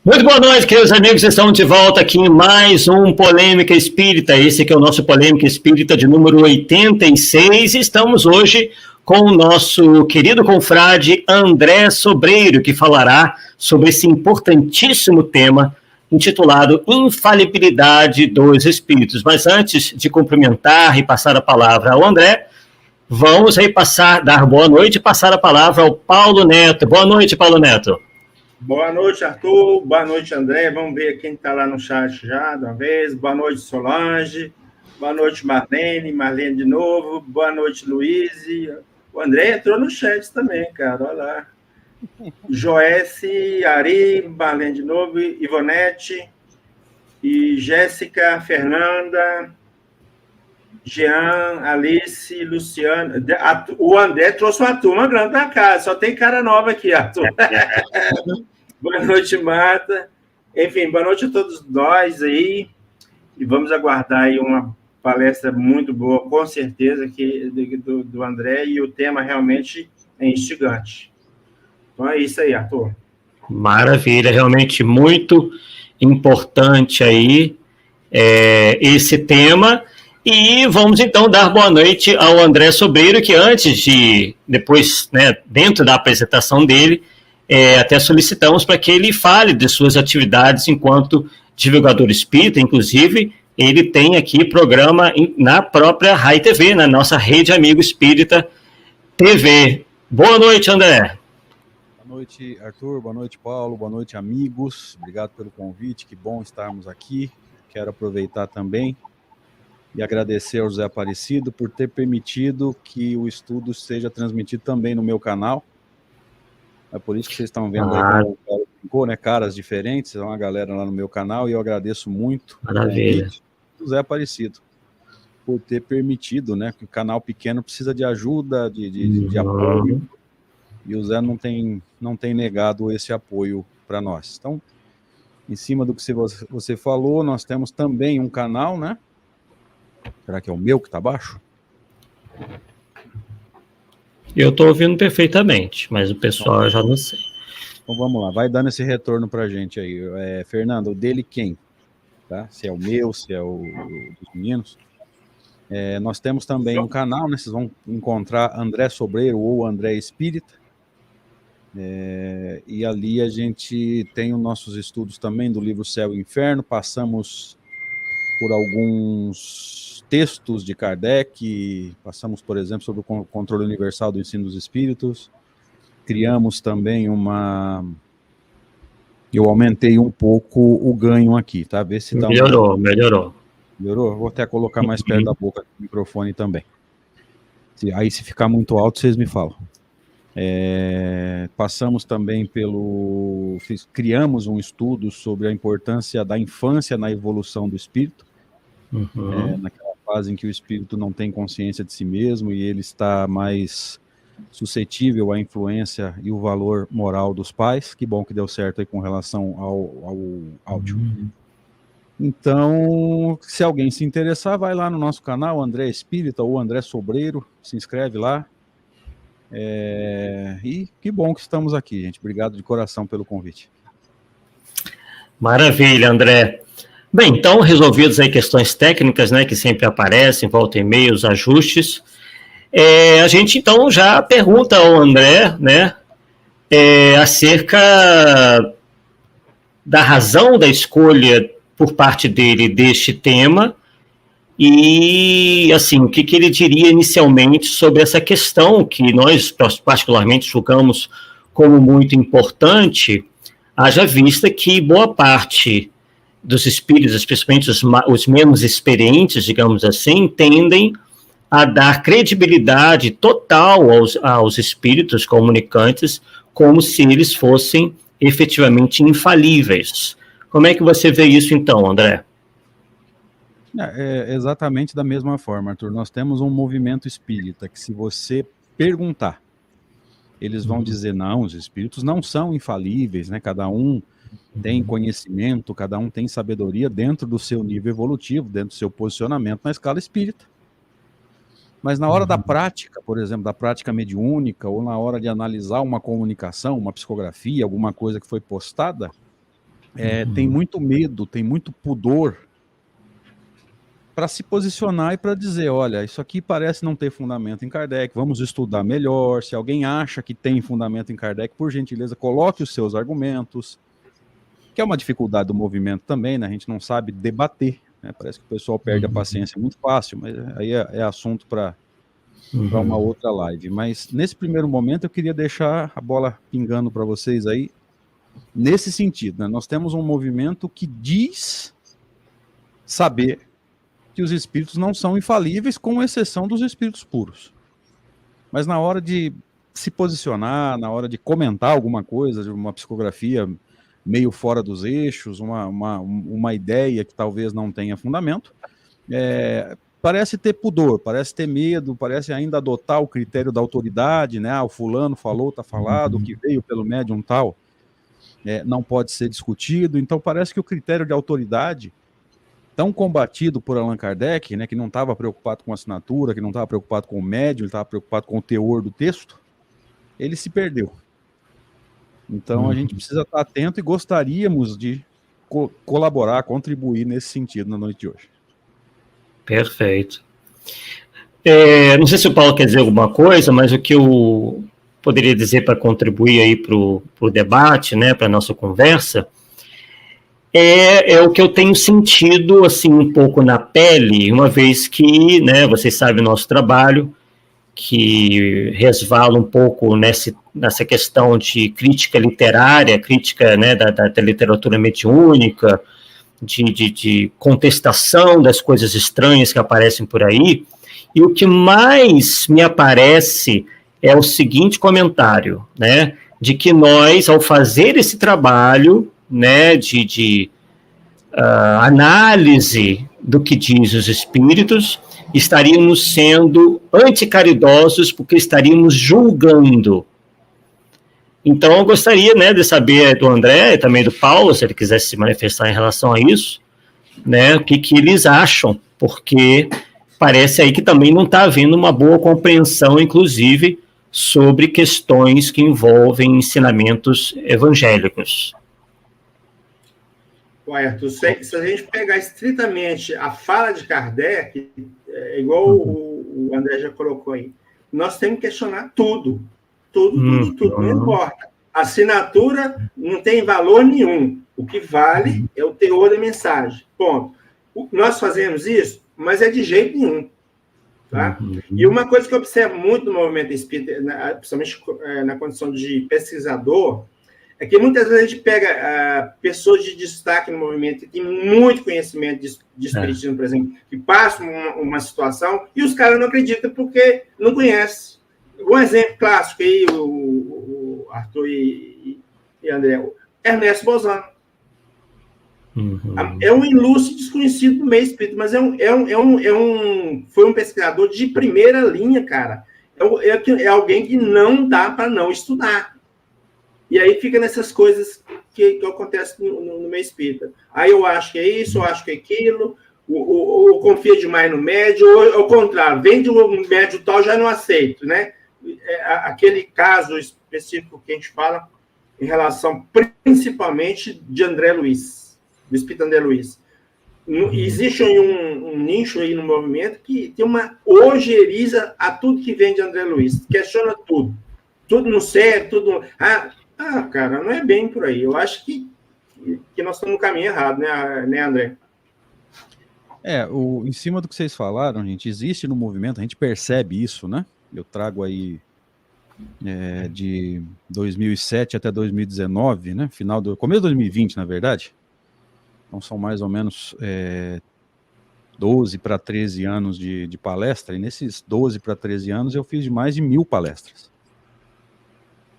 Muito boa noite, queridos amigos. Estamos de volta aqui em mais um Polêmica Espírita. Esse aqui é o nosso Polêmica Espírita de número 86. Estamos hoje com o nosso querido confrade André Sobreiro, que falará sobre esse importantíssimo tema intitulado Infalibilidade dos Espíritos. Mas antes de cumprimentar e passar a palavra ao André, vamos aí dar boa noite e passar a palavra ao Paulo Neto. Boa noite, Paulo Neto. Boa noite, Arthur. Boa noite, André. Vamos ver quem está lá no chat já, de uma vez. Boa noite, Solange. Boa noite, Marlene. Marlene de novo. Boa noite, Luiz. O André entrou no chat também, cara. Olha lá. Joesse, Ari, Marlene de novo, Ivonete, e Jéssica, Fernanda, Jean, Alice, Luciano. O André trouxe uma turma grande para cá. Só tem cara nova aqui, Arthur. Boa noite, Marta. Enfim, boa noite a todos nós aí. E vamos aguardar aí uma palestra muito boa, com certeza, aqui do André. E o tema realmente é instigante. Então é isso aí, Arthur. Maravilha, realmente muito importante aí esse tema. E vamos então dar boa noite ao André Sobreiro, que depois, dentro da apresentação dele, até solicitamos para que ele fale de suas atividades enquanto divulgador espírita. Inclusive, ele tem aqui programa na própria Rai TV, na nossa Rede Amigo Espírita TV. Boa noite, André. Boa noite, Arthur. Boa noite, Paulo. Boa noite, amigos. Obrigado pelo convite. Que bom estarmos aqui. Quero aproveitar também e agradecer ao José Aparecido por ter permitido que o estudo seja transmitido também no meu canal. É por isso que vocês estão vendo aí caras diferentes, é uma galera lá no meu canal, e eu agradeço muito o José Aparecido por ter permitido, que o canal pequeno precisa de ajuda, de apoio, e o Zé não tem negado esse apoio para nós. Então, em cima do que você falou, nós temos também um canal, né? Será que é o meu que está abaixo? Eu estou ouvindo perfeitamente, mas o pessoal eu já não sei. Então vamos lá, vai dando esse retorno para a gente aí. Fernando, o dele quem? Tá? Se é o meu, se é o dos meninos. Nós temos também um canal, né? Vocês vão encontrar André Sobreiro ou André Espírita. E ali a gente tem os nossos estudos também do livro Céu e Inferno. Passamos por alguns textos de Kardec, passamos, por exemplo, sobre o controle universal do ensino dos espíritos, criamos também eu aumentei um pouco o ganho aqui, tá? Vê se dá melhorou. Melhorou? Vou até colocar mais perto da boca do microfone também. Aí, se ficar muito alto, vocês me falam. Passamos também criamos um estudo sobre a importância da infância na evolução do espírito, naquela fase em que o espírito não tem consciência de si mesmo e ele está mais suscetível à influência e o valor moral dos pais. Que bom que deu certo aí com relação ao áudio. Então, se alguém se interessar, vai lá no nosso canal, André Espírita ou André Sobreiro, se inscreve lá. E que bom que estamos aqui, gente. Obrigado de coração pelo convite. Maravilha, André. Bem, então, resolvidas aí questões técnicas, que sempre aparecem, volta e meia, os ajustes, a gente, então, já pergunta ao André, acerca da razão da escolha por parte dele deste tema e, assim, o que ele diria inicialmente sobre essa questão que nós, particularmente, julgamos como muito importante, haja vista que boa parte dos espíritos, especialmente os menos experientes, digamos assim, tendem a dar credibilidade total aos espíritos comunicantes, como se eles fossem efetivamente infalíveis. Como é que você vê isso, então, André? Exatamente da mesma forma, Arthur. Nós temos um movimento espírita que, se você perguntar, eles vão dizer, não, os espíritos não são infalíveis, cada um tem conhecimento, cada um tem sabedoria dentro do seu nível evolutivo, dentro do seu posicionamento na escala espírita. Mas na hora da prática, por exemplo, da prática mediúnica, ou na hora de analisar uma comunicação, uma psicografia, alguma coisa que foi postada, tem muito medo, tem muito pudor para se posicionar e para dizer, olha, isso aqui parece não ter fundamento em Kardec, vamos estudar melhor. Se alguém acha que tem fundamento em Kardec, por gentileza, coloque os seus argumentos, que é uma dificuldade do movimento também, né? A gente não sabe debater, né? Parece que o pessoal perde a paciência muito fácil, mas aí é assunto para uma outra live. Mas nesse primeiro momento eu queria deixar a bola pingando para vocês aí, nesse sentido, né? Nós temos um movimento que diz saber que os espíritos não são infalíveis, com exceção dos espíritos puros. Mas na hora de se posicionar, na hora de comentar alguma coisa, de uma psicografia meio fora dos eixos, uma ideia que talvez não tenha fundamento, parece ter pudor, parece ter medo, parece ainda adotar o critério da autoridade, né? O fulano falou, está falado, o que veio pelo médium tal, não pode ser discutido. Então parece que o critério de autoridade, tão combatido por Allan Kardec, né, que não estava preocupado com a assinatura, que não estava preocupado com o médium, ele estava preocupado com o teor do texto, ele se perdeu. Então a gente precisa estar atento e gostaríamos de colaborar, contribuir nesse sentido na noite de hoje. Perfeito. Não sei se o Paulo quer dizer alguma coisa, mas o que eu poderia dizer para contribuir aí para o debate, né, para a nossa conversa, é o que eu tenho sentido, assim, um pouco na pele, uma vez que, né, vocês sabem o nosso trabalho, que resvala um pouco nessa questão de crítica literária, crítica, né, da literatura mediúnica, de contestação das coisas estranhas que aparecem por aí, e o que mais me aparece é o seguinte comentário, né, de que nós, ao fazer esse trabalho, né, de análise do que diz os espíritos, estaríamos sendo anticaridosos porque estaríamos julgando. Então, eu gostaria, né, de saber do André e também do Paulo, se ele quisesse se manifestar em relação a isso, né, o que eles acham, porque parece aí que também não está havendo uma boa compreensão, inclusive, sobre questões que envolvem ensinamentos evangélicos. Arthur, se a gente pegar estritamente a fala de Kardec, igual o André já colocou aí, nós temos que questionar tudo, não importa. A assinatura não tem valor nenhum. O que vale é o teor da mensagem. Ponto. Nós fazemos isso, mas é de jeito nenhum. Tá? E uma coisa que eu observo muito no movimento espírita, principalmente na condição de pesquisador, é que muitas vezes a gente pega pessoas de destaque no movimento que tem muito conhecimento de espiritismo, por exemplo, que passam uma situação e os caras não acreditam porque não conhecem. Um exemplo clássico aí, o Arthur e André, Ernesto Bozano. É um ilustre desconhecido no meio espírita, mas foi um pesquisador de primeira linha, cara. É alguém que não dá para não estudar. E aí fica nessas coisas que acontecem no meio espírita. Aí eu acho que é isso, eu acho que é aquilo, ou confia demais no médio, ou ao contrário, vem de um médio tal, já não aceito, né? Aquele caso específico que a gente fala em relação principalmente de André Luiz, do espírito André Luiz. Existe um nicho aí no movimento que tem uma ojeriza a tudo que vem de André Luiz, questiona tudo. Tudo não serve, tudo... cara, não é bem por aí. Eu acho que nós estamos no caminho errado, né, André? Em cima do que vocês falaram, gente, existe no movimento, a gente percebe isso, né? Eu trago aí de 2007 até 2019, né? Começo de 2020, na verdade. Então são mais ou menos 12 para 13 anos de palestra, e nesses 12 para 13 anos eu fiz mais de 1000 palestras.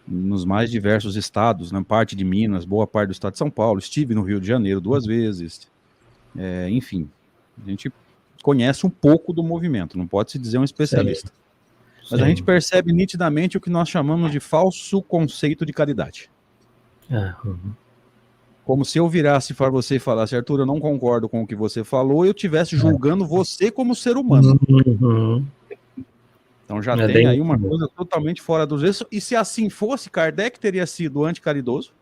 Nos mais diversos estados, na parte de Minas, boa parte do estado de São Paulo, estive no Rio de Janeiro 2 vezes, enfim, a gente conhece um pouco do movimento, não pode se dizer um especialista. Mas a gente percebe nitidamente o que nós chamamos de falso conceito de caridade. Como se eu virasse para você e falasse, Arthur, eu não concordo com o que você falou, e eu estivesse julgando você como ser humano. Então já tem aí uma coisa totalmente fora dos eixos. E se assim fosse, Kardec teria sido anticaridoso?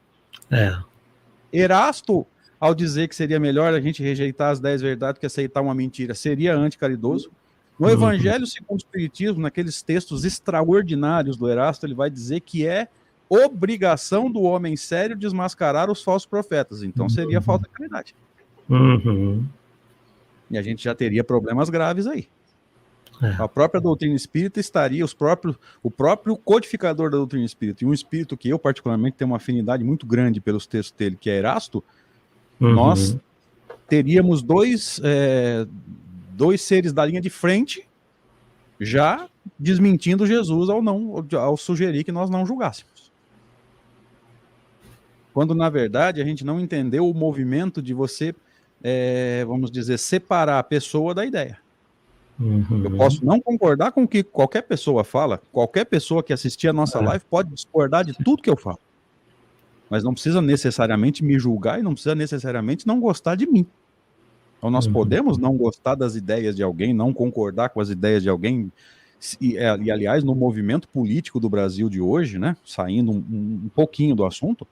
Erasto, ao dizer que seria melhor a gente rejeitar as 10 verdades que aceitar uma mentira, seria anticaridoso. No Evangelho segundo o Espiritismo, naqueles textos extraordinários do Erasto, ele vai dizer que é obrigação do homem sério desmascarar os falsos profetas. Então seria falta de caridade. E a gente já teria problemas graves aí. A própria doutrina espírita estaria, o próprio codificador da doutrina espírita, e um espírito que eu particularmente tenho uma afinidade muito grande pelos textos dele, que é Erasto, nós teríamos dois seres da linha de frente já desmentindo Jesus ao sugerir que nós não julgássemos. Quando, na verdade, a gente não entendeu o movimento de você, vamos dizer, separar a pessoa da ideia. Eu posso não concordar com o que qualquer pessoa fala, qualquer pessoa que assistir a nossa live pode discordar de tudo que eu falo, mas não precisa necessariamente me julgar e não precisa necessariamente não gostar de mim. Então nós podemos não gostar das ideias de alguém, não concordar com as ideias de alguém, e aliás, no movimento político do Brasil de hoje, né, saindo um pouquinho do assunto,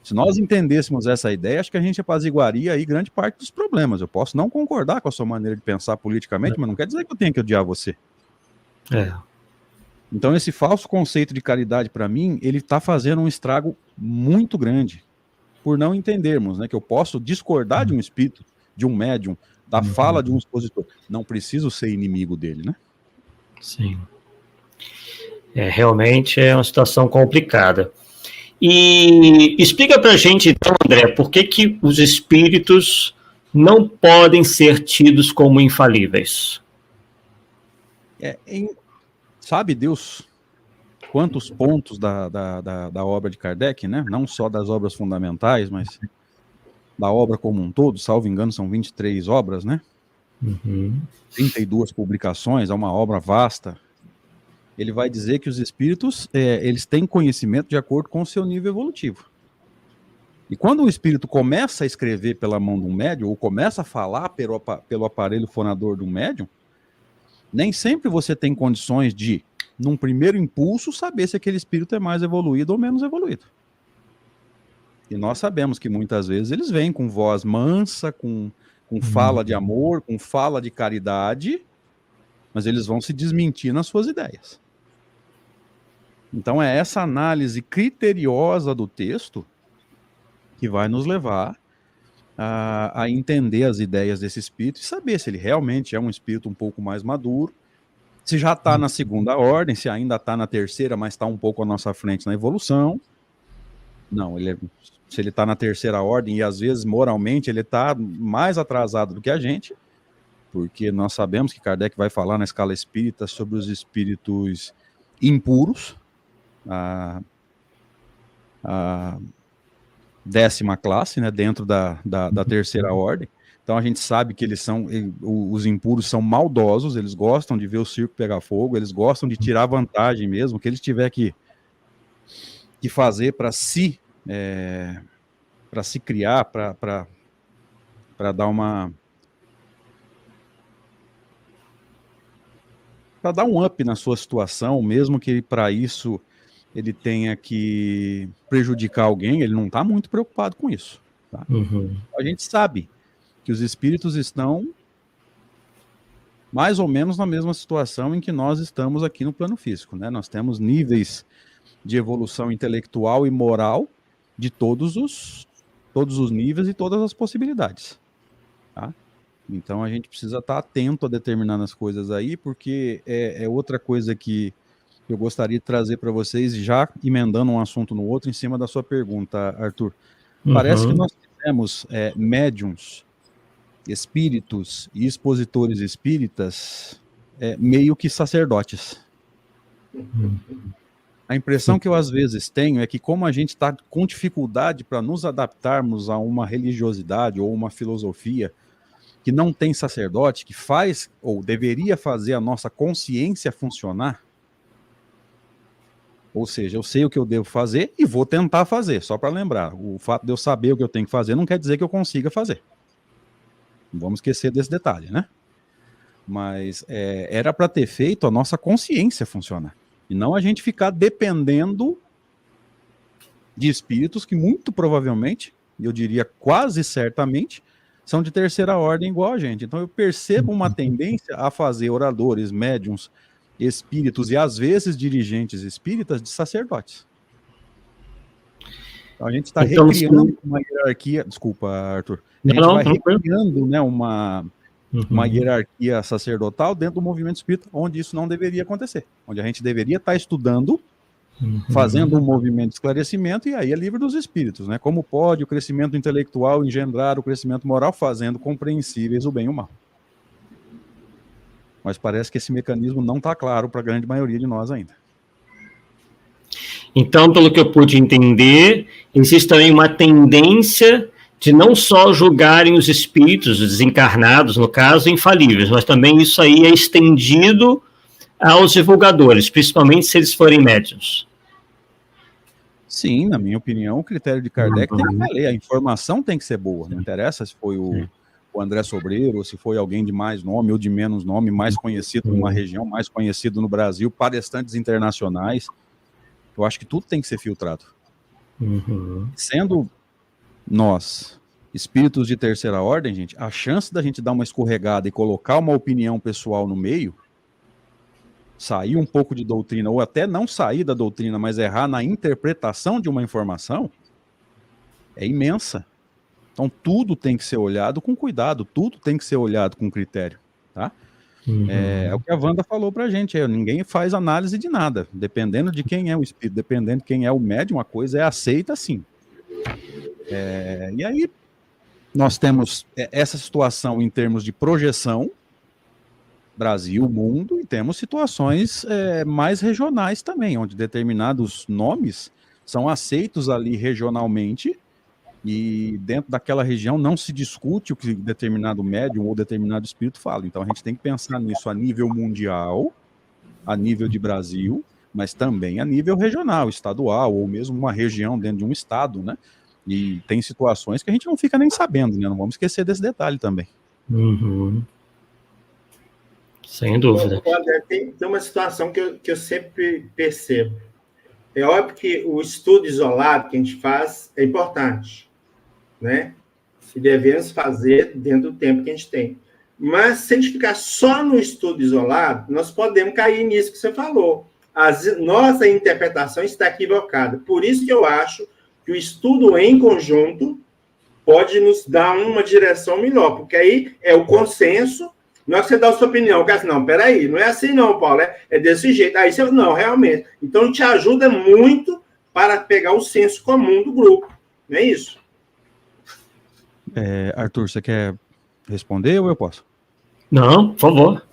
se nós entendêssemos essa ideia, acho que a gente apaziguaria aí grande parte dos problemas. Eu posso não concordar com a sua maneira de pensar politicamente, mas não quer dizer que eu tenha que odiar você. Então esse falso conceito de caridade, para mim, ele está fazendo um estrago muito grande, por não entendermos, né, que eu posso discordar de um espírito, de um médium, da fala de um expositor. Não preciso ser inimigo dele, né? Sim. Realmente é uma situação complicada. E explica pra gente, então, André, por que os espíritos não podem ser tidos como infalíveis? Sabe Deus quantos pontos da obra de Kardec, né? Não só das obras fundamentais, mas da obra como um todo, salvo engano, são 23 obras, né? 32 publicações, é uma obra vasta. Ele vai dizer que os espíritos, eles têm conhecimento de acordo com o seu nível evolutivo. E quando o espírito começa a escrever pela mão de um médium, ou começa a falar pelo aparelho fonador de um médium, nem sempre você tem condições de, num primeiro impulso, saber se aquele espírito é mais evoluído ou menos evoluído. E nós sabemos que muitas vezes eles vêm com voz mansa, com fala de amor, com fala de caridade, mas eles vão se desmentir nas suas ideias. Então é essa análise criteriosa do texto que vai nos levar a entender as ideias desse espírito e saber se ele realmente é um espírito um pouco mais maduro, se já está na segunda ordem, se ainda está na terceira, mas está um pouco à nossa frente na evolução. Não, se ele está na terceira ordem e às vezes moralmente ele está mais atrasado do que a gente, porque nós sabemos que Kardec vai falar na escala espírita sobre os espíritos impuros, a 10ª classe, né, dentro da terceira ordem. Então a gente sabe que os impuros são maldosos, eles gostam de ver o circo pegar fogo, eles gostam de tirar vantagem mesmo, que eles tiver que fazer para se criar, para dar um up na sua situação, mesmo que para isso ele tenha que prejudicar alguém, ele não está muito preocupado com isso. Tá? A gente sabe que os espíritos estão mais ou menos na mesma situação em que nós estamos aqui no plano físico, né? Nós temos níveis de evolução intelectual e moral de todos os níveis e todas as possibilidades. Tá? Então a gente precisa estar atento a determinadas coisas aí, porque é outra coisa que eu gostaria de trazer para vocês, já emendando um assunto no outro, em cima da sua pergunta, Arthur. Parece que nós temos médiums, espíritos e expositores espíritas meio que sacerdotes. A impressão que eu às vezes tenho é que, como a gente está com dificuldade para nos adaptarmos a uma religiosidade ou uma filosofia que não tem sacerdote, que faz ou deveria fazer a nossa consciência funcionar, ou seja, eu sei o que eu devo fazer e vou tentar fazer, só para lembrar. O fato de eu saber o que eu tenho que fazer não quer dizer que eu consiga fazer. Não vamos esquecer desse detalhe, né? Mas era para ter feito a nossa consciência funcionar. E não a gente ficar dependendo de espíritos que muito provavelmente e eu diria quase certamente, são de terceira ordem igual a gente. Então eu percebo uma tendência a fazer oradores, médiuns, espíritos e às vezes dirigentes espíritas de sacerdotes. Então a gente está recriando uma hierarquia, desculpa, Arthur, a gente vai recriando, né, uma hierarquia sacerdotal dentro do movimento espírita, onde isso não deveria acontecer, onde a gente deveria estar estudando, fazendo um movimento de esclarecimento, e aí é livre dos espíritos, né? Como pode o crescimento intelectual engendrar o crescimento moral, fazendo compreensíveis o bem e o mal. Mas parece que esse mecanismo não está claro para a grande maioria de nós ainda. Então, pelo que eu pude entender, existe também uma tendência de não só julgarem os espíritos, os desencarnados, no caso, infalíveis, mas também isso aí é estendido aos divulgadores, principalmente se eles forem médiuns. Sim, na minha opinião, o critério de Kardec tem que valer, a informação tem que ser boa, não interessa se foi o André Sobreiro, ou se foi alguém de mais nome ou de menos nome, mais conhecido numa região, mais conhecido no Brasil, palestrantes internacionais. Eu acho que tudo tem que ser filtrado. Sendo nós espíritos de terceira ordem, gente, a chance da gente dar uma escorregada e colocar uma opinião pessoal no meio, sair um pouco de doutrina, ou até não sair da doutrina, mas errar na interpretação de uma informação, é imensa. Então tudo tem que ser olhado com cuidado, tudo tem que ser olhado com critério, tá? É o que a Wanda falou pra gente, ninguém faz análise de nada, dependendo de quem é o espírito, dependendo de quem é o médium, a coisa é aceita sim. E aí nós temos essa situação em termos de projeção, Brasil, mundo, e temos situações mais regionais também, onde determinados nomes são aceitos ali regionalmente, e dentro daquela região não se discute o que determinado médium ou determinado espírito fala. Então a gente tem que pensar nisso a nível mundial, a nível de Brasil, mas também a nível regional, estadual, ou mesmo uma região dentro de um estado, né? E tem situações que a gente não fica nem sabendo, né? Não vamos esquecer desse detalhe também. Sem dúvida. Tem uma situação que eu sempre percebo. É óbvio que o estudo isolado que a gente faz é importante, né? E devemos fazer dentro do tempo que a gente tem. Mas, se a gente ficar só no estudo isolado, nós podemos cair nisso que você falou. Nossa interpretação está equivocada. Por isso que eu acho que o estudo em conjunto pode nos dar uma direção melhor, porque aí é o consenso. Não é que você dá a sua opinião, o cara diz, não, peraí, não é assim não, Paulo, é desse jeito. Aí você, não, realmente. Então, te ajuda muito para pegar o senso comum do grupo, não é isso? Arthur, você quer responder ou eu posso? Não, por favor.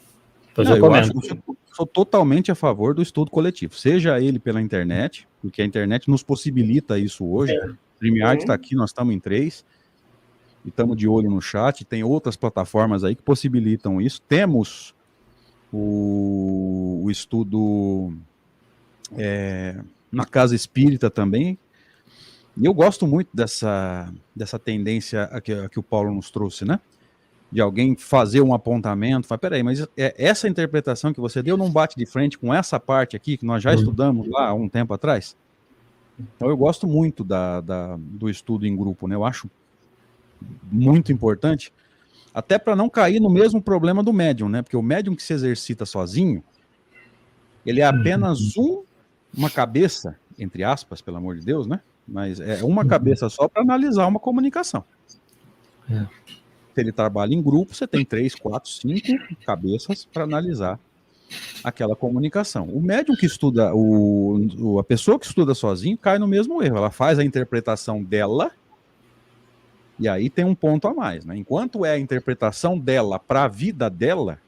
Eu sou totalmente a favor do estudo coletivo, seja ele pela internet, porque a internet nos possibilita isso hoje. O StreamYard está aqui, nós estamos em 3, e estamos de olho no chat, tem outras plataformas aí que possibilitam isso. Temos o estudo na Casa Espírita também, e eu gosto muito dessa tendência que o Paulo nos trouxe, né? De alguém fazer um apontamento, falar, peraí, mas essa interpretação que você deu não bate de frente com essa parte aqui, que nós já estudamos lá há um tempo atrás? Então eu gosto muito do estudo em grupo, né? Eu acho muito importante, até para não cair no mesmo problema do médium, né? Porque o médium que se exercita sozinho, ele é apenas uma cabeça, entre aspas, pelo amor de Deus, né? Mas é uma cabeça só para analisar uma comunicação. Se ele trabalha em grupo, você tem 3, 4, 5 cabeças para analisar aquela comunicação. O médium que estuda, a pessoa que estuda sozinho cai no mesmo erro. Ela faz a interpretação dela, e aí tem um ponto a mais, né? Enquanto é a interpretação dela para a vida dela,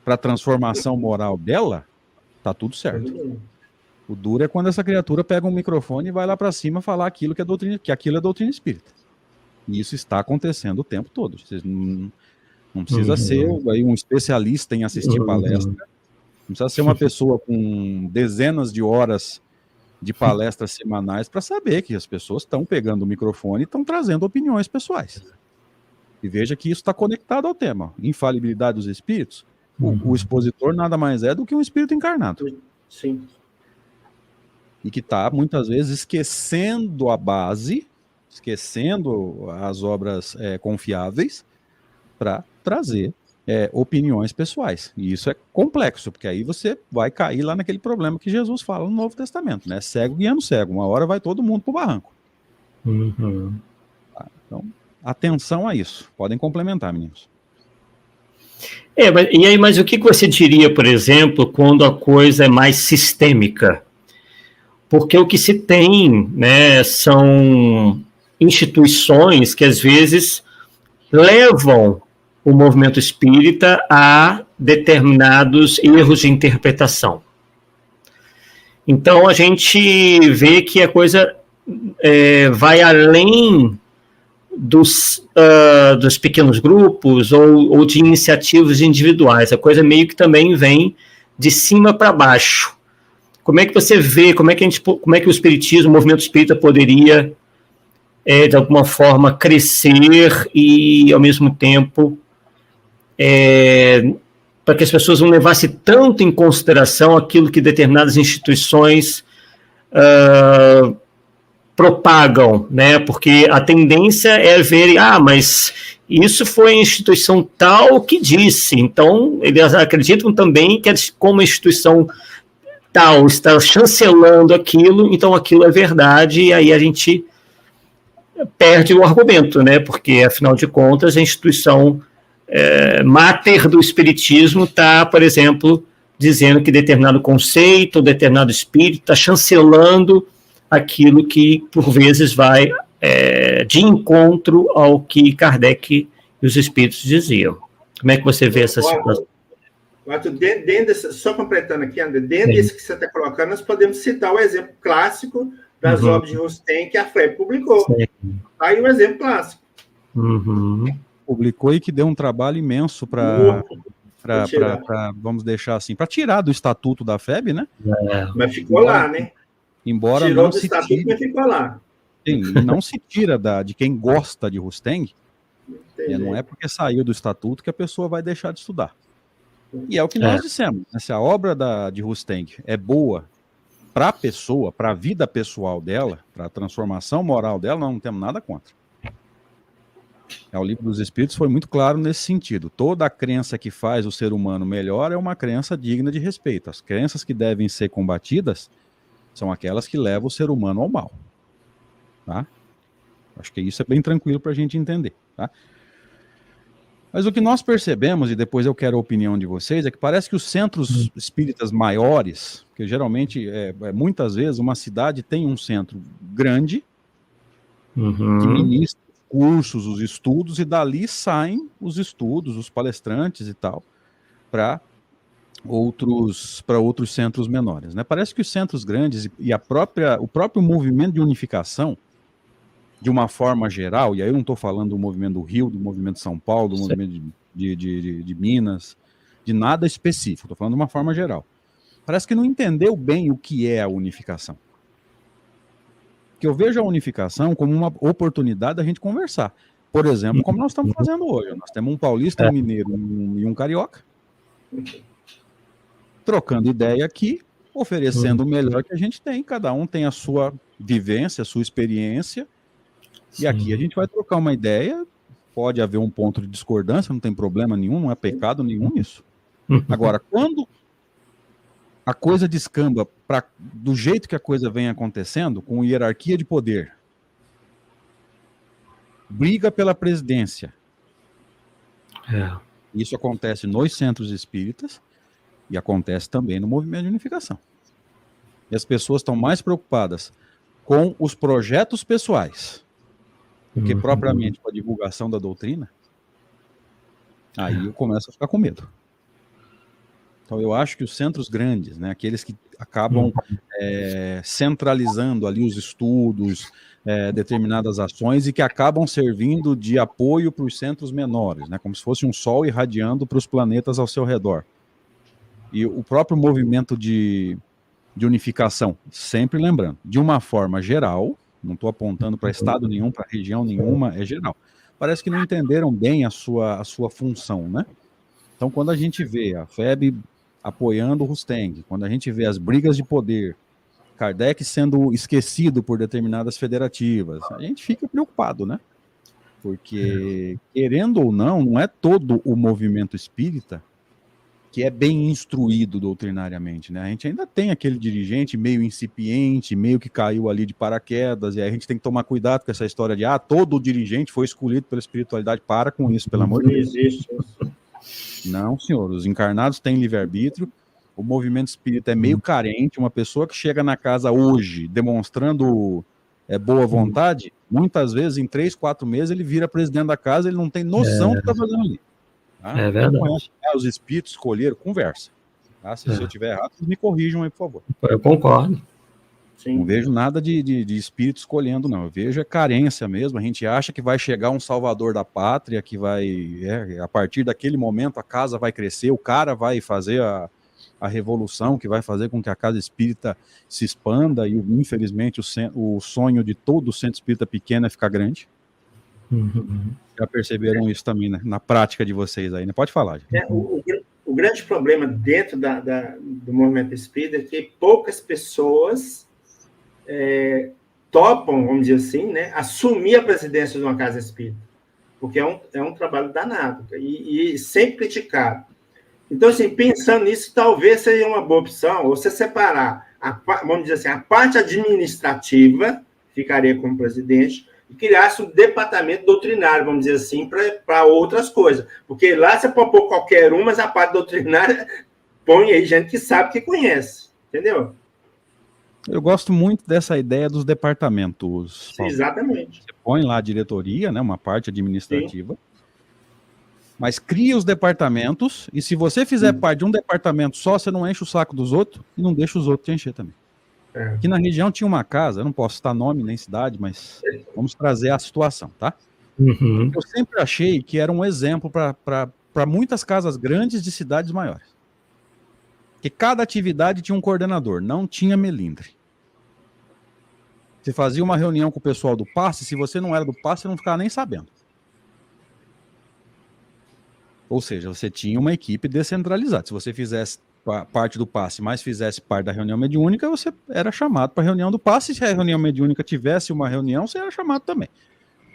para a transformação moral dela, tá tudo certo. O duro é quando essa criatura pega um microfone e vai lá para cima falar aquilo que aquilo é doutrina espírita. E isso está acontecendo o tempo todo. Vocês não precisa ser aí um especialista em assistir palestra, não precisa ser uma pessoa com dezenas de horas de palestras semanais para saber que as pessoas estão pegando o microfone e estão trazendo opiniões pessoais. E veja que isso está conectado ao tema. Infalibilidade dos espíritos, o expositor nada mais é do que um espírito encarnado. Sim. E que está, muitas vezes, esquecendo a base esquecendo as obras confiáveis para trazer opiniões pessoais. E isso é complexo, porque aí você vai cair lá naquele problema que Jesus fala no Novo Testamento, né? Cego guiando cego. Uma hora vai todo mundo pro barranco. Uhum. Tá? Então, atenção a isso. Podem complementar, meninos. Mas o que você diria, por exemplo, quando a coisa é mais sistêmica? Porque o que se tem, né, são instituições que às vezes levam o movimento espírita a determinados erros de interpretação. Então a gente vê que a coisa vai além dos pequenos grupos ou de iniciativas individuais. A coisa meio que também vem de cima para baixo. Como é que você vê, como é que o espiritismo, o movimento espírita poderia, de alguma forma, crescer e, ao mesmo tempo, para que as pessoas não levassem tanto em consideração aquilo que determinadas instituições propagam, né? Porque a tendência é ver, mas isso foi a instituição tal que disse, então eles acreditam também que como a instituição tal está chancelando aquilo, então aquilo é verdade, e aí a gente perde o argumento, né? Porque, afinal de contas, a instituição máter do espiritismo está, por exemplo, dizendo que determinado conceito, determinado espírito está chancelando aquilo que, por vezes, vai de encontro ao que Kardec e os espíritos diziam. Como é que você vê essa situação? Só completando aqui, André, dentro disso que você está colocando, nós podemos citar o exemplo clássico das obras de Rustem que a FLEB publicou. Aí o exemplo clássico. Publicou e que deu um trabalho imenso para vamos deixar assim, para tirar do estatuto da FEB, né? Mas ficou lá, né? Embora tirou não do se estatuto, tire, mas ficou lá. Sim, não se tira de quem gosta de Rustem, não é porque saiu do estatuto que a pessoa vai deixar de estudar. E é o que nós dissemos, né? Se a obra de Rustem é boa para a pessoa, para a vida pessoal dela, para a transformação moral dela, nós não temos nada contra. O Livro dos Espíritos foi muito claro nesse sentido. Toda a crença que faz o ser humano melhor é uma crença digna de respeito. As crenças que devem ser combatidas são aquelas que levam o ser humano ao mal. Tá? Acho que isso é bem tranquilo para a gente entender. Tá? Mas o que nós percebemos, e depois eu quero a opinião de vocês, é que parece que os centros espíritas maiores, que geralmente, muitas vezes, uma cidade tem um centro grande, que ministra cursos, os estudos, e dali saem os estudos, os palestrantes e tal, para outros centros menores. Né? Parece que os centros grandes e o próprio movimento de unificação, de uma forma geral, e aí eu não estou falando do movimento do Rio, do movimento de São Paulo, do movimento de Minas, de nada específico, estou falando de uma forma geral. Parece que não entendeu bem o que é a unificação. Que eu vejo a unificação como uma oportunidade da gente conversar. Por exemplo, como nós estamos fazendo hoje. Nós temos um paulista, um mineiro e um carioca, trocando ideia aqui, oferecendo o melhor que a gente tem. Cada um tem a sua vivência, a sua experiência. E aqui a gente vai trocar uma ideia, pode haver um ponto de discordância, não tem problema nenhum, não é pecado nenhum nisso. Agora, quando a coisa descamba do jeito que a coisa vem acontecendo, com hierarquia de poder, briga pela presidência, isso acontece nos centros espíritas e acontece também no movimento de unificação. E as pessoas estão mais preocupadas com os projetos pessoais do que propriamente com a divulgação da doutrina. Aí eu começo a ficar com medo. Então eu acho que os centros grandes, né, aqueles que acabam centralizando ali os estudos, determinadas ações, e que acabam servindo de apoio para os centros menores, né, como se fosse um sol irradiando para os planetas ao seu redor. E o próprio movimento de unificação, sempre lembrando, de uma forma geral, não estou apontando para estado nenhum, para região nenhuma, é geral. Parece que não entenderam bem a sua função, né? Então, quando a gente vê a FEB apoiando o Rustem, quando a gente vê as brigas de poder Kardec sendo esquecido por determinadas federativas. A gente fica preocupado, né? Porque, querendo ou não, não é todo o movimento espírita que é bem instruído doutrinariamente, né? A gente ainda tem aquele dirigente meio incipiente, meio que caiu ali de paraquedas, e aí a gente tem que tomar cuidado com essa história de, todo dirigente foi escolhido pela espiritualidade. Para com isso, pelo amor de Deus. Não existe isso. Não, senhor, os encarnados têm livre-arbítrio, o movimento espírita é meio carente, uma pessoa que chega na casa hoje demonstrando boa vontade, muitas vezes em 3, 4 meses ele vira presidente da casa, ele não tem noção do que está fazendo ali. Tá? É verdade. Os espíritos escolheram, conversa. Tá? Se eu estiver errado, vocês me corrijam aí, por favor. Eu concordo. Sim. Não vejo nada de espírito escolhendo, não. Eu vejo carência mesmo. A gente acha que vai chegar um salvador da pátria, que vai, a partir daquele momento, a casa vai crescer, o cara vai fazer a revolução, que vai fazer com que a casa espírita se expanda, e infelizmente o sonho de todo centro espírita pequeno é ficar grande. Uhum. Já perceberam isso também, né? Na prática de vocês aí, né? Pode falar. O grande problema dentro do movimento espírita é que poucas pessoas topam, vamos dizer assim, né, assumir a presidência de uma casa espírita, porque é um trabalho danado e sempre criticado. Então, assim, pensando nisso, talvez seja uma boa opção você separar, vamos dizer assim, a parte administrativa, ficaria como presidente, e criasse um departamento doutrinário, vamos dizer assim, para outras coisas. Porque lá você pode pôr qualquer um, mas a parte doutrinária põe aí gente que sabe, que conhece. Entendeu? Eu gosto muito dessa ideia dos departamentos, Paulo. Exatamente. Você põe lá a diretoria, né, uma parte administrativa, sim, mas cria os departamentos, e se você fizer parte de um departamento só, você não enche o saco dos outros e não deixa os outros te encher também. Aqui na região tinha uma casa, eu não posso citar nome nem cidade, mas vamos trazer a situação, tá? Uhum. Eu sempre achei que era um exemplo para muitas casas grandes de cidades maiores. Que cada atividade tinha um coordenador, não tinha melindre. Você fazia uma reunião com o pessoal do passe, se você não era do passe, você não ficava nem sabendo. Ou seja, você tinha uma equipe descentralizada. Se você fizesse parte do passe, mas fizesse parte da reunião mediúnica, você era chamado para a reunião do passe. Se a reunião mediúnica tivesse uma reunião, você era chamado também.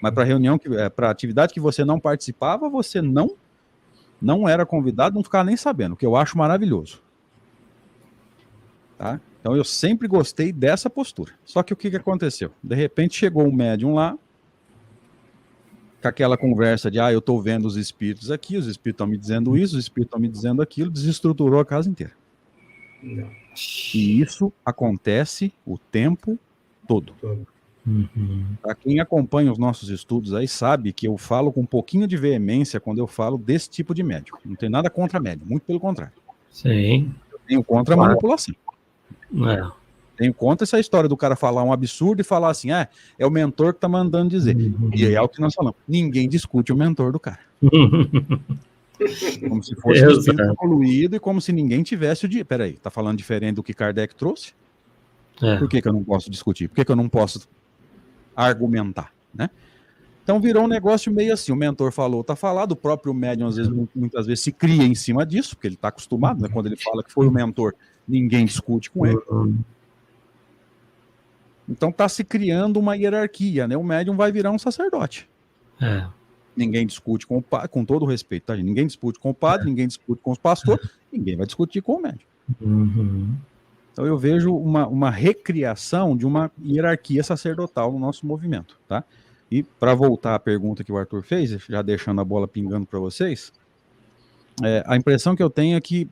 Mas para reunião, para atividade que você não participava, você não era convidado, não ficava nem sabendo, o que eu acho maravilhoso. Tá? Então eu sempre gostei dessa postura. Só que o que aconteceu? De repente chegou um médium lá, com aquela conversa de, eu estou vendo os espíritos aqui, os espíritos estão me dizendo isso, os espíritos estão me dizendo aquilo, desestruturou a casa inteira. Não. E isso acontece o tempo todo. Uhum. Para quem acompanha os nossos estudos aí, sabe que eu falo com um pouquinho de veemência quando eu falo desse tipo de médium. Não tem nada contra médium, muito pelo contrário. Sim. Eu tenho contra a manipulação. Tenho contra essa história do cara falar um absurdo e falar assim, é o mentor que tá mandando dizer. E é o que nós falamos. Ninguém discute o mentor do cara. Como se fosse um espírito evoluído e como se ninguém tivesse o dia. Peraí, tá falando diferente do que Kardec trouxe? Por que eu não posso discutir? Por que eu não posso argumentar? Né? Então virou um negócio meio assim, o mentor falou, tá falado, o próprio médium às vezes, muitas vezes se cria em cima disso, porque ele tá acostumado, né? Quando ele fala que foi o mentor, ninguém discute com ele. Então está se criando uma hierarquia, né? O médium vai virar um sacerdote. Ninguém discute com o padre, com todo o respeito, tá, gente? Ninguém discute com o padre, ninguém discute com os pastores, ninguém vai discutir com o médium. Uhum. Então eu vejo uma recriação de uma hierarquia sacerdotal no nosso movimento, tá? E para voltar à pergunta que o Arthur fez, já deixando a bola pingando para vocês, a impressão que eu tenho é que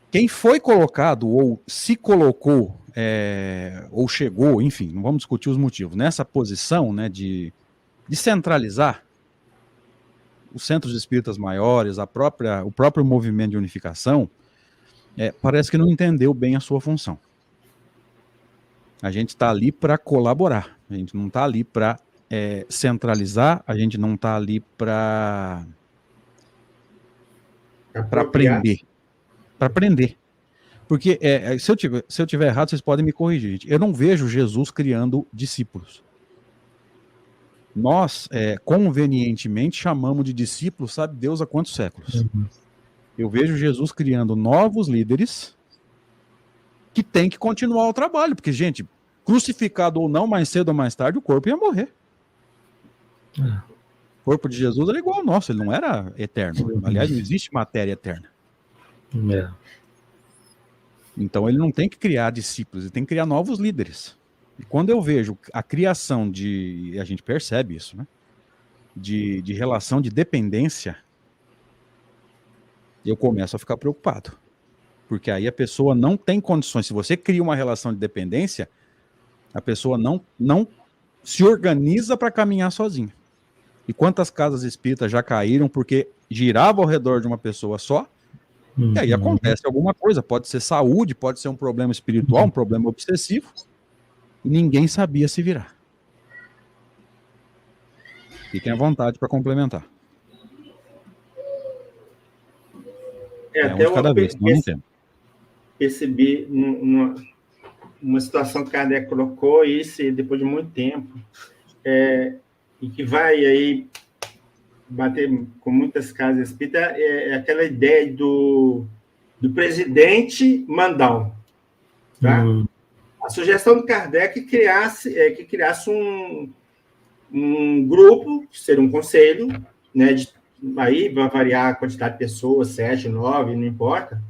quem foi colocado ou se colocou ou chegou, enfim, não vamos discutir os motivos, nessa posição, né, de centralizar os centros espíritas maiores, o próprio movimento de unificação, parece que não entendeu bem a sua função. A gente está ali para colaborar, a gente não está ali para centralizar, a gente não está ali para aprender. Para aprender. Porque se eu tiver errado, vocês podem me corrigir, gente. Eu não vejo Jesus criando discípulos. Nós, convenientemente, chamamos de discípulos, sabe Deus há quantos séculos. Eu vejo Jesus criando novos líderes que tem que continuar o trabalho, porque, gente, crucificado ou não, mais cedo ou mais tarde, o corpo ia morrer. O corpo de Jesus era igual ao nosso, ele não era eterno. Aliás, não existe matéria eterna. Então ele não tem que criar discípulos, ele tem que criar novos líderes. E quando eu vejo a criação de, a gente percebe isso, né? De relação de dependência, eu começo a ficar preocupado. Porque aí a pessoa não tem condições. Se você cria uma relação de dependência, a pessoa não se organiza para caminhar sozinha. E quantas casas espíritas já caíram porque girava ao redor de uma pessoa só, e aí acontece alguma coisa. Pode ser saúde, pode ser um problema espiritual, um problema obsessivo, e ninguém sabia se virar. Fiquem à vontade para complementar. Até um de cada vez, não entendo. Percebi uma situação que Kardec colocou, isso depois de muito tempo, e que vai aí bater com muitas casas espíritas, é aquela ideia do presidente mandão. Tá? A sugestão do Kardec é que criasse um grupo, que seria um conselho, né, aí vai variar a quantidade de pessoas, 7, 9, não importa,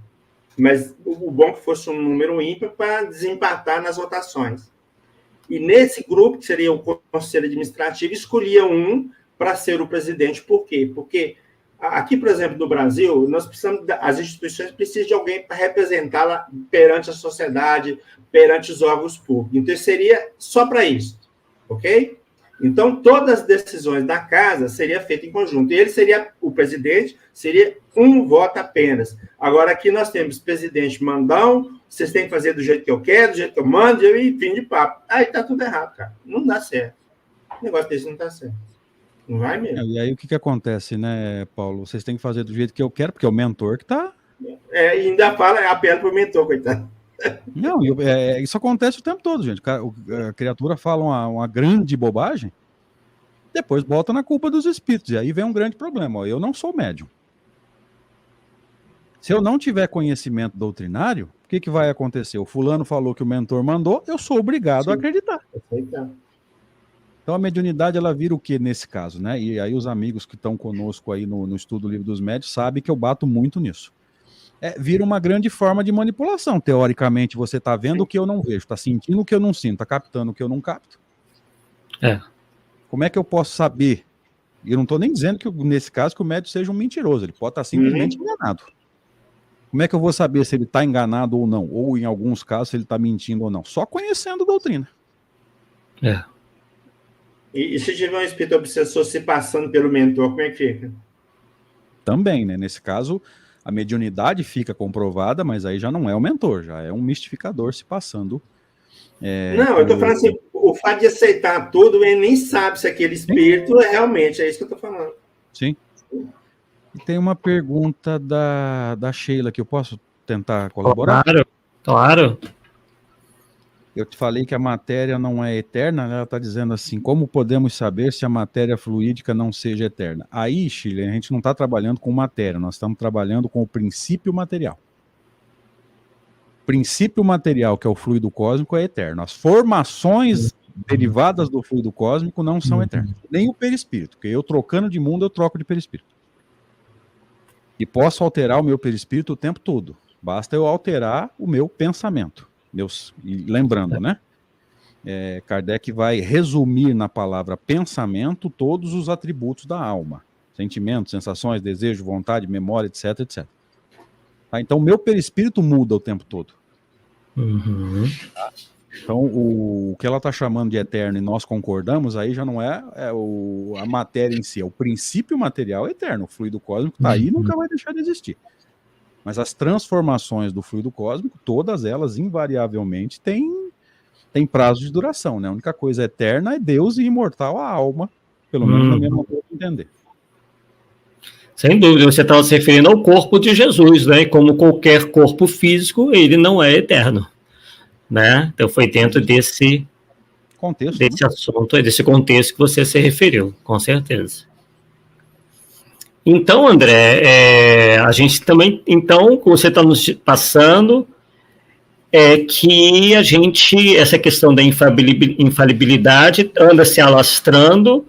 mas o bom é que fosse um número ímpar para desempatar nas votações. E nesse grupo, que seria o conselho administrativo, escolhia um para ser o presidente. Por quê? Porque aqui, por exemplo, no Brasil, nós precisamos, as instituições precisam de alguém para representá-la perante a sociedade, perante os órgãos públicos. Então, seria só para isso, ok? Então, todas as decisões da casa seriam feitas em conjunto. E ele seria o presidente, seria um voto apenas. Agora, aqui nós temos presidente mandão, vocês têm que fazer do jeito que eu quero, do jeito que eu mando, e fim de papo. Aí tá tudo errado, cara. Não dá certo. O negócio desse não dá certo. Não vai mesmo. E aí o que acontece, né, Paulo? Vocês têm que fazer do jeito que eu quero, porque é o mentor que tá... E ainda apela pro mentor, coitado. Não, isso acontece o tempo todo, gente. A criatura fala uma grande bobagem, depois bota na culpa dos espíritos, e aí vem um grande problema. Eu não sou médium. Se eu não tiver conhecimento doutrinário, o que vai acontecer? O fulano falou que o mentor mandou, eu sou obrigado a acreditar. Então a mediunidade, ela vira o que nesse caso, né? E aí os amigos que estão conosco aí no estudo do Livro dos Médiuns sabem que eu bato muito nisso. Vira uma grande forma de manipulação. Teoricamente, você está vendo o que eu não vejo, está sentindo o que eu não sinto, está captando o que eu não capto. Como é que eu posso saber? Eu não estou nem dizendo que, nesse caso, que o médium seja um mentiroso. Ele pode estar simplesmente enganado. Como é que eu vou saber se ele está enganado ou não? Ou, em alguns casos, se ele está mentindo ou não? Só conhecendo a doutrina. E se tiver um espírito obsessor se passando pelo mentor, como é que fica? Também, né? Nesse caso, a mediunidade fica comprovada, mas aí já não é o mentor, já é um mistificador se passando. Não, eu estou falando assim, o fato de aceitar tudo, ele nem sabe se aquele espírito realmente, é isso que eu estou falando. Sim. E tem uma pergunta da Sheila que eu posso tentar colaborar? Claro. Eu te falei que a matéria não é eterna, né? Ela está dizendo assim, como podemos saber se a matéria fluídica não seja eterna? Aí, Sheila, a gente não está trabalhando com matéria, nós estamos trabalhando com o princípio material. O princípio material, que é o fluido cósmico, é eterno. As formações derivadas do fluido cósmico não são eternas. Nem o perispírito, porque eu trocando de mundo, eu troco de perispírito. E posso alterar o meu perispírito o tempo todo. Basta eu alterar o meu pensamento. E lembrando, né? Kardec vai resumir na palavra pensamento todos os atributos da alma. Sentimentos, sensações, desejo, vontade, memória, etc, etc. Tá? Então, o meu perispírito muda o tempo todo. Tá? Então, o que ela está chamando de eterno e nós concordamos, aí já não é a matéria em si, é o princípio material eterno. O fluido cósmico está aí e nunca vai deixar de existir. Mas as transformações do fluido cósmico, todas elas, invariavelmente, têm prazo de duração, né? A única coisa eterna é Deus e imortal a alma, pelo menos na minha maneira de entender. Sem dúvida, você estava se referindo ao corpo de Jesus, né? E como qualquer corpo físico, ele não é eterno, né? Então foi dentro desse contexto, desse assunto, desse contexto que você se referiu, com certeza. Então, André, a gente também, então, como você está nos passando, é que essa questão da infalibilidade anda se alastrando,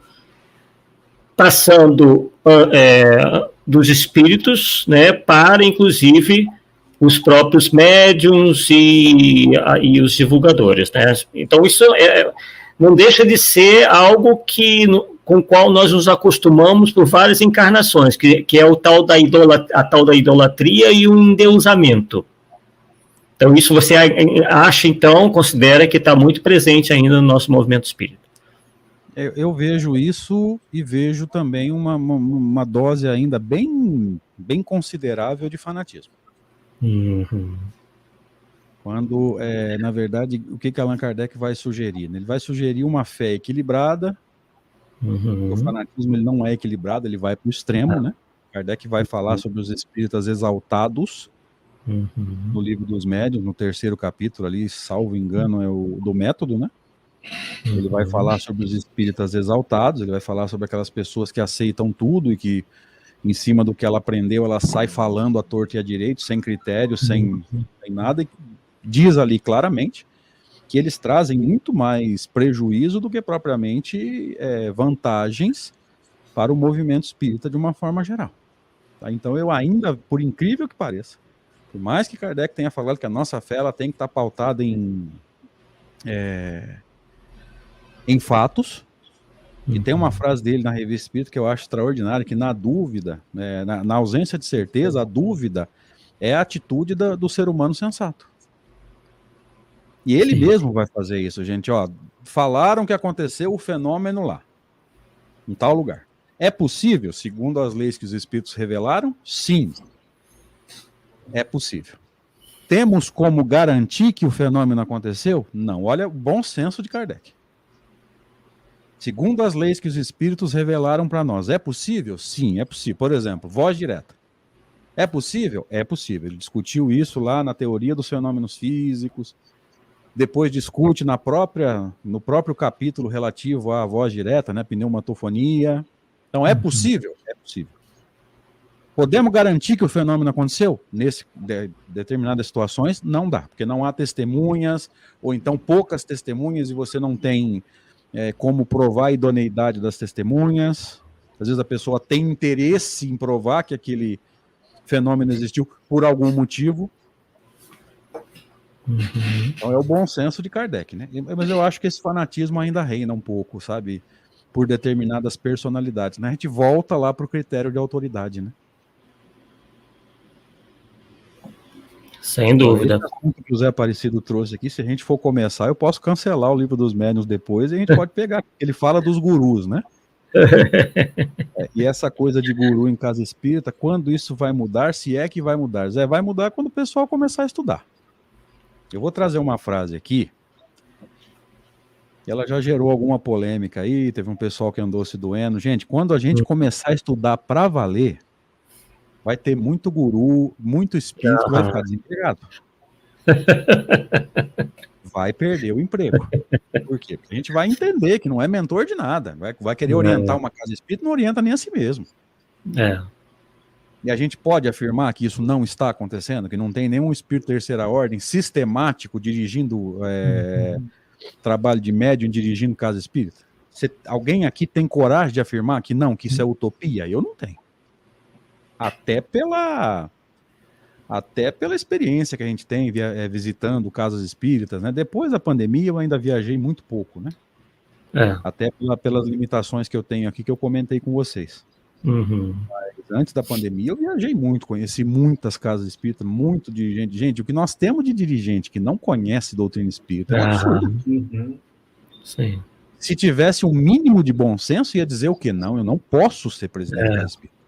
passando dos espíritos, né, para, inclusive, os próprios médiuns e os divulgadores, né? Então, isso não deixa de ser algo com o qual nós nos acostumamos por várias encarnações, que é a tal da idolatria e o endeusamento. Então, isso você acha, então, considera que está muito presente ainda no nosso movimento espírita. Eu vejo isso e vejo também uma dose ainda bem considerável de fanatismo. Uhum. Quando, na verdade, o que Allan Kardec vai sugerir? Ele vai sugerir uma fé equilibrada. O fanatismo ele não é equilibrado, ele vai para o extremo, né? Kardec vai falar sobre os espíritas exaltados no Livro dos Médiuns, no 3º capítulo ali, salvo engano, é o do método, né? Ele vai falar sobre os espíritas exaltados, ele vai falar sobre aquelas pessoas que aceitam tudo e que, em cima do que ela aprendeu, ela sai falando à torta e à direita, sem critério, sem nada, e diz ali claramente que eles trazem muito mais prejuízo do que propriamente vantagens para o movimento espírita de uma forma geral. Tá? Então eu ainda, por incrível que pareça, por mais que Kardec tenha falado que a nossa fé ela tem que estar pautada em fatos, e tem uma frase dele na Revista Espírita que eu acho extraordinária, que na dúvida, na ausência de certeza, a dúvida é a atitude do ser humano sensato. E ele mesmo vai fazer isso, gente. Ó, falaram que aconteceu o fenômeno lá, em tal lugar. É possível, segundo as leis que os espíritos revelaram? Sim. É possível. Temos como garantir que o fenômeno aconteceu? Não. Olha o bom senso de Kardec. Segundo as leis que os espíritos revelaram para nós, é possível? Sim, é possível. Por exemplo, voz direta. É possível? É possível. Ele discutiu isso lá na teoria dos fenômenos físicos, depois discute no próprio capítulo relativo à voz direta, né, pneumatofonia. Então, é possível? É possível. Podemos garantir que o fenômeno aconteceu? Nesse determinadas situações, não dá, porque não há testemunhas, ou então poucas testemunhas e você não tem como provar a idoneidade das testemunhas. Às vezes a pessoa tem interesse em provar que aquele fenômeno existiu por algum motivo. Então é o bom senso de Kardec, né? Mas eu acho que esse fanatismo ainda reina um pouco, sabe? Por determinadas personalidades, né? A gente volta lá para o critério de autoridade, né? Sem dúvida. Esse assunto que o Zé Aparecido trouxe aqui, se a gente for começar, eu posso cancelar o Livro dos Médiuns depois e a gente pode pegar. Ele fala dos gurus, né? E essa coisa de guru em casa espírita, quando isso vai mudar, se é que vai mudar? Zé, vai mudar quando o pessoal começar a estudar. Eu vou trazer uma frase aqui, que ela já gerou alguma polêmica aí, teve um pessoal que andou se doendo. Gente, quando a gente começar a estudar para valer, vai ter muito guru, muito espírito que vai ficar desempregado. Vai perder o emprego. Por quê? Porque a gente vai entender que não é mentor de nada. Vai querer orientar uma casa espírita, não orienta nem a si mesmo. E a gente pode afirmar que isso não está acontecendo, que não tem nenhum espírito terceira ordem sistemático dirigindo trabalho de médium, dirigindo casa espírita? Alguém aqui tem coragem de afirmar que não, que isso é utopia? Eu não tenho. Até pela experiência que a gente tem visitando casas espíritas, né? Depois da pandemia eu ainda viajei muito pouco, né? Até pelas limitações que eu tenho aqui, que eu comentei com vocês. Mas antes da pandemia eu viajei muito, conheci muitas casas espíritas, muito dirigente. Gente, o que nós temos de dirigente que não conhece doutrina espírita é um absurdo. Sim. Se tivesse um mínimo de bom senso, ia dizer o quê? Não, eu não posso ser presidente da casa espírita.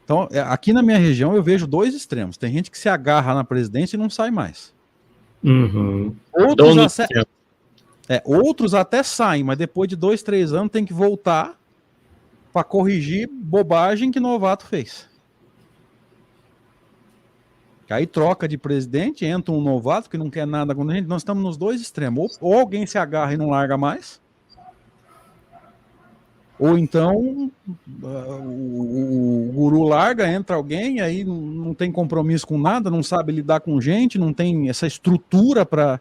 Então, aqui na minha região eu vejo dois extremos. Tem gente que se agarra na presidência e não sai mais. Outros até saem, mas depois de 2, 3 anos tem que voltar para corrigir bobagem que novato fez. Aí troca de presidente, entra um novato que não quer nada com a gente. Nós estamos nos dois extremos. Ou alguém se agarra e não larga mais, Ou então o guru larga, entra alguém, aí não tem compromisso com nada, não sabe lidar com gente, não tem essa estrutura para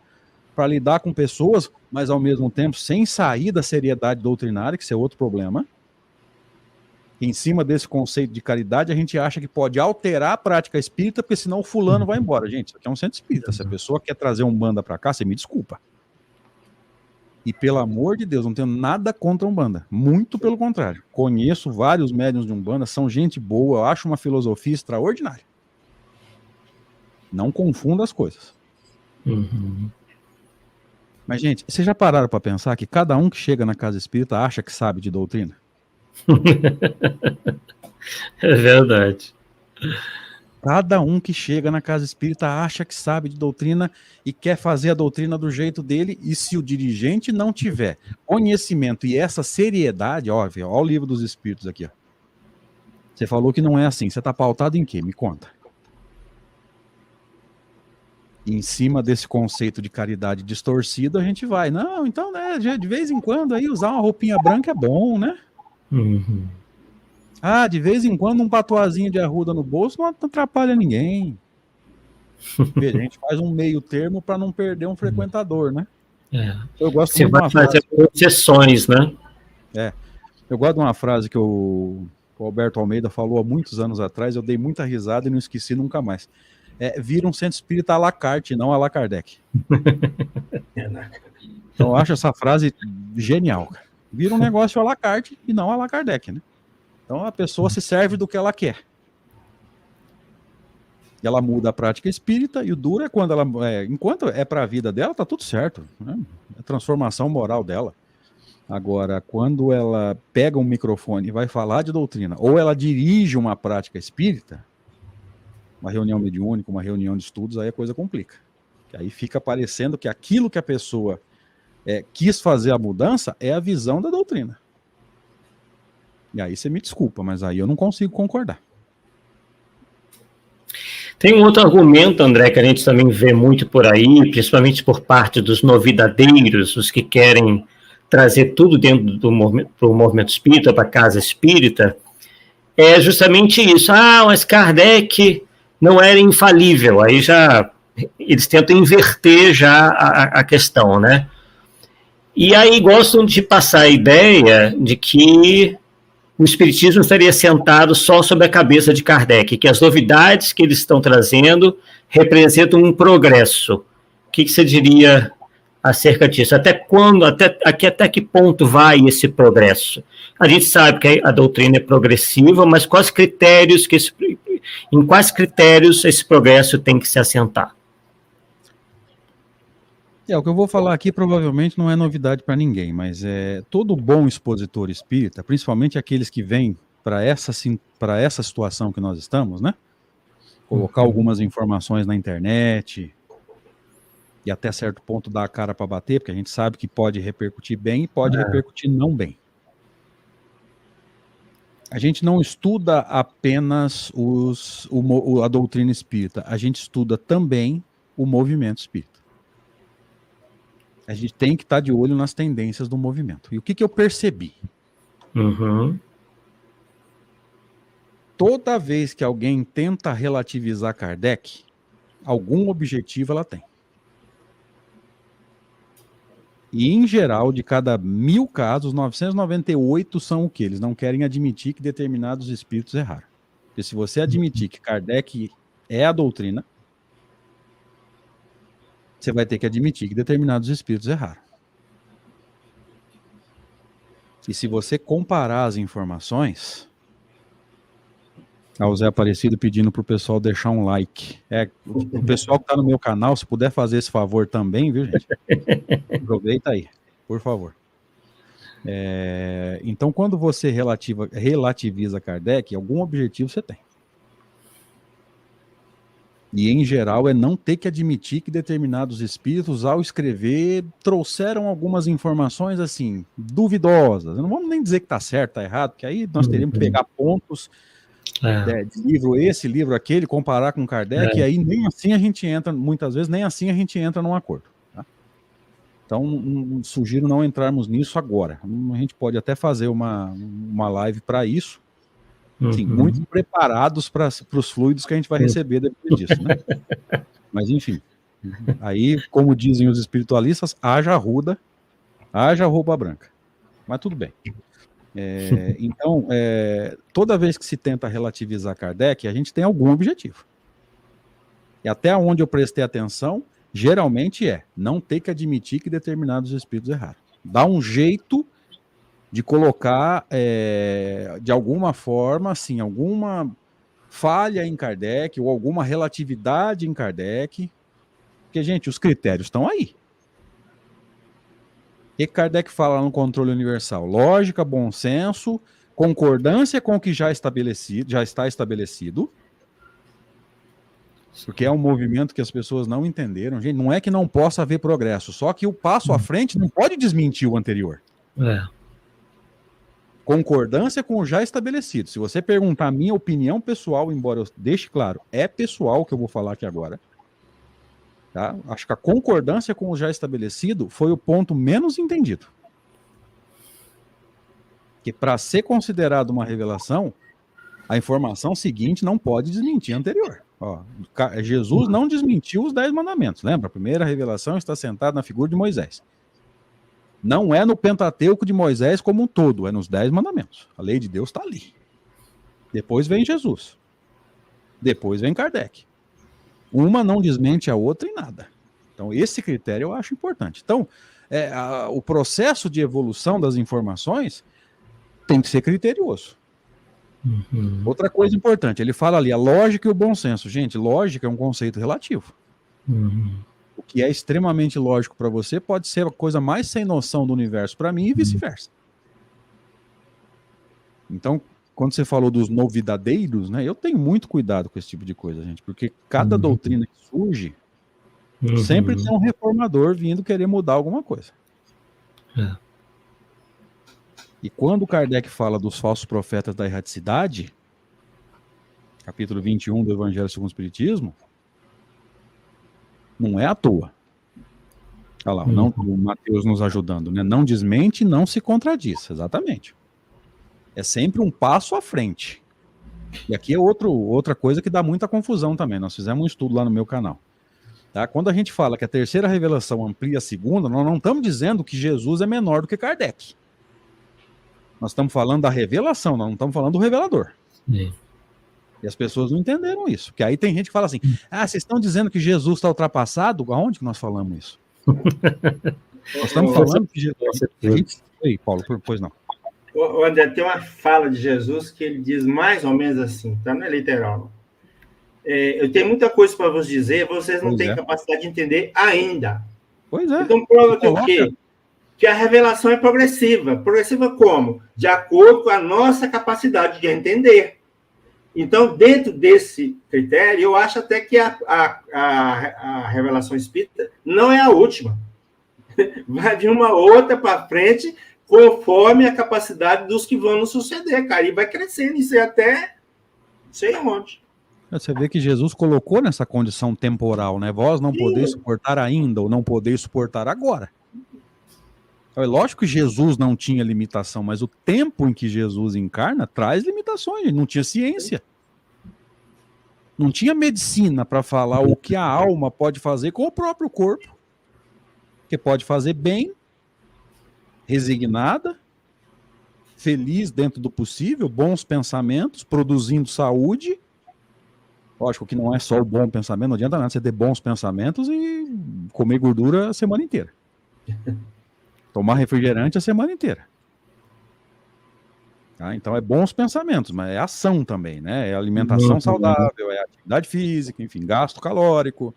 lidar com pessoas, mas ao mesmo tempo sem sair da seriedade doutrinária, que isso é outro problema. Em cima desse conceito de caridade, a gente acha que pode alterar a prática espírita, porque senão o fulano vai embora. Gente, isso aqui é um centro espírita. Se a pessoa quer trazer Umbanda para cá, você me desculpa. E pelo amor de Deus, não tenho nada contra a Umbanda. Muito pelo contrário. Conheço vários médiuns de Umbanda, são gente boa, eu acho uma filosofia extraordinária. Não confunda as coisas. Uhum. Mas, gente, vocês já pararam para pensar que cada um que chega na casa espírita acha que sabe de doutrina? É verdade. Cada um que chega na casa espírita acha que sabe de doutrina e quer fazer a doutrina do jeito dele, e se o dirigente não tiver conhecimento e essa seriedade, ó o livro dos espíritos aqui, ó. Você falou que não é assim, você está pautado em quê? Me conta. Em cima desse conceito de caridade distorcido, a gente vai, não, então, né, de vez em quando aí usar uma roupinha branca é bom, né? Uhum. Ah, de vez em quando um patuazinho de arruda no bolso não atrapalha ninguém. A gente faz um meio termo para não perder um frequentador, né? É. Eu gosto Você muito de vai uma fazer concessões, né? Eu gosto de uma frase que o Alberto Almeida falou há muitos anos atrás, eu dei muita risada e não esqueci nunca mais. Vira um centro espírita à la carte, não à la Kardec. Então eu acho essa frase genial, cara. Vira um negócio à la carte e não à la Kardec, né? Então a pessoa se serve do que ela quer. E ela muda a prática espírita, e o duro é quando ela, enquanto é para a vida dela, tá tudo certo, né? É a transformação moral dela. Agora, quando ela pega um microfone e vai falar de doutrina, ou ela dirige uma prática espírita, uma reunião mediúnica, uma reunião de estudos, aí a coisa complica. Aí fica parecendo que aquilo que a pessoa quis fazer a mudança é a visão da doutrina. E aí você me desculpa, mas aí eu não consigo concordar. Tem um outro argumento, André, que a gente também vê muito por aí, principalmente por parte dos novidadeiros, os que querem trazer tudo dentro do movimento espírita, para a casa espírita, é justamente isso. Ah, mas Kardec não era infalível. Aí já eles tentam inverter já a questão, né? E aí gostam de passar a ideia de que o espiritismo estaria sentado só sobre a cabeça de Kardec, que as novidades que eles estão trazendo representam um progresso. O que você diria acerca disso? Até que ponto vai esse progresso? A gente sabe que a doutrina é progressiva, mas em quais critérios esse progresso tem que se assentar? O que eu vou falar aqui provavelmente não é novidade para ninguém, mas todo bom expositor espírita, principalmente aqueles que vêm para essa situação que nós estamos, né? Colocar algumas informações na internet e até certo ponto dar a cara para bater, porque a gente sabe que pode repercutir bem e pode repercutir não bem. A gente não estuda apenas a doutrina espírita, a gente estuda também o movimento espírita. A gente tem que estar de olho nas tendências do movimento. E o que eu percebi? Uhum. Toda vez que alguém tenta relativizar Kardec, algum objetivo ela tem. E, em geral, de cada 1000 casos, 998 são o quê? Eles não querem admitir que determinados espíritos erraram. Porque se você admitir que Kardec é a doutrina, você vai ter que admitir que determinados espíritos erraram. E se você comparar as informações, o Zé Aparecido pedindo para o pessoal deixar um like. O pessoal que está no meu canal, se puder fazer esse favor também, viu, gente? Aproveita aí, por favor. Então, quando você relativiza Kardec, algum objetivo você tem. E, em geral, é não ter que admitir que determinados espíritos, ao escrever, trouxeram algumas informações, assim, duvidosas. Não vamos nem dizer que está certo, está errado, porque aí nós teríamos que pegar pontos de livro esse, livro aquele, comparar com Kardec, e aí nem assim a gente entra, muitas vezes, nem assim a gente entra num acordo. Tá? Então, sugiro não entrarmos nisso agora. A gente pode até fazer uma live para isso. Sim, muito preparados para os fluidos que a gente vai receber depois disso, né? Mas, enfim. Aí, como dizem os espiritualistas, haja arruda, haja roupa branca. Mas tudo bem. Então, toda vez que se tenta relativizar Kardec, a gente tem algum objetivo. E até onde eu prestei atenção, geralmente não ter que admitir que determinados espíritos erraram. Dá um jeito de colocar, de alguma forma, assim, alguma falha em Kardec, ou alguma relatividade em Kardec. Porque, gente, os critérios estão aí. O que Kardec fala no controle universal? Lógica, bom senso, concordância com o que já está estabelecido. Porque é um movimento que as pessoas não entenderam. Gente, não é que não possa haver progresso, só que o passo à frente não pode desmentir o anterior. Concordância com o já estabelecido. Se você perguntar a minha opinião pessoal, embora eu deixe claro, é pessoal que eu vou falar aqui agora. Tá? Acho que a concordância com o já estabelecido foi o ponto menos entendido. Que para ser considerado uma revelação, a informação seguinte não pode desmentir a anterior. Jesus não desmentiu os 10 mandamentos. Lembra? A primeira revelação está sentada na figura de Moisés. Não é no Pentateuco de Moisés como um todo, é nos 10 mandamentos. A lei de Deus está ali. Depois vem Jesus. Depois vem Kardec. Uma não desmente a outra em nada. Então, esse critério eu acho importante. Então, o processo de evolução das informações tem que ser criterioso. Outra coisa importante, ele fala ali, a lógica e o bom senso. Gente, lógica é um conceito relativo. O que é extremamente lógico para você pode ser a coisa mais sem noção do universo para mim e vice-versa. Então, quando você falou dos novidadeiros, né, eu tenho muito cuidado com esse tipo de coisa, gente, porque cada doutrina que surge, sempre tem um reformador vindo querer mudar alguma coisa. E quando Kardec fala dos falsos profetas da erraticidade, capítulo 21 do Evangelho segundo o Espiritismo, não é à toa. Olha lá, o Mateus nos ajudando, né? Não desmente, não se contradiz, exatamente. É sempre um passo à frente. E aqui é outra coisa que dá muita confusão também. Nós fizemos um estudo lá no meu canal. Tá? Quando a gente fala que a terceira revelação amplia a segunda, nós não estamos dizendo que Jesus é menor do que Kardec. Nós estamos falando da revelação, nós não estamos falando do revelador. E as pessoas não entenderam isso. Porque aí tem gente que fala assim, vocês estão dizendo que Jesus está ultrapassado? Aonde que nós falamos isso? Nós estamos falando que Jesus... Ei, Paulo, pois não. André, tem uma fala de Jesus que ele diz mais ou menos assim, tá? Não é literal. Eu tenho muita coisa para vos dizer, vocês não têm capacidade de entender ainda. Pois é. Então prova que o quê? Que a revelação é progressiva. Progressiva como? De acordo com a nossa capacidade de entender. Então, dentro desse critério, eu acho até que a revelação espírita não é a última. Vai vir uma outra para frente, conforme a capacidade dos que vão nos suceder, cara. E vai crescendo, isso é até sei onde. Você vê que Jesus colocou nessa condição temporal, né? Vós não podeis suportar ainda, ou não podeis suportar agora. É lógico que Jesus não tinha limitação, mas o tempo em que Jesus encarna traz limitações. Não tinha ciência. Não tinha medicina para falar o que a alma pode fazer com o próprio corpo. Que pode fazer bem, resignada, feliz dentro do possível, bons pensamentos, produzindo saúde. Lógico que não é só o bom pensamento, não adianta nada você ter bons pensamentos e comer gordura a semana inteira. Tomar refrigerante a semana inteira. Tá? Então é bons pensamentos, mas é ação também, né? É alimentação saudável, é atividade física, enfim, gasto calórico.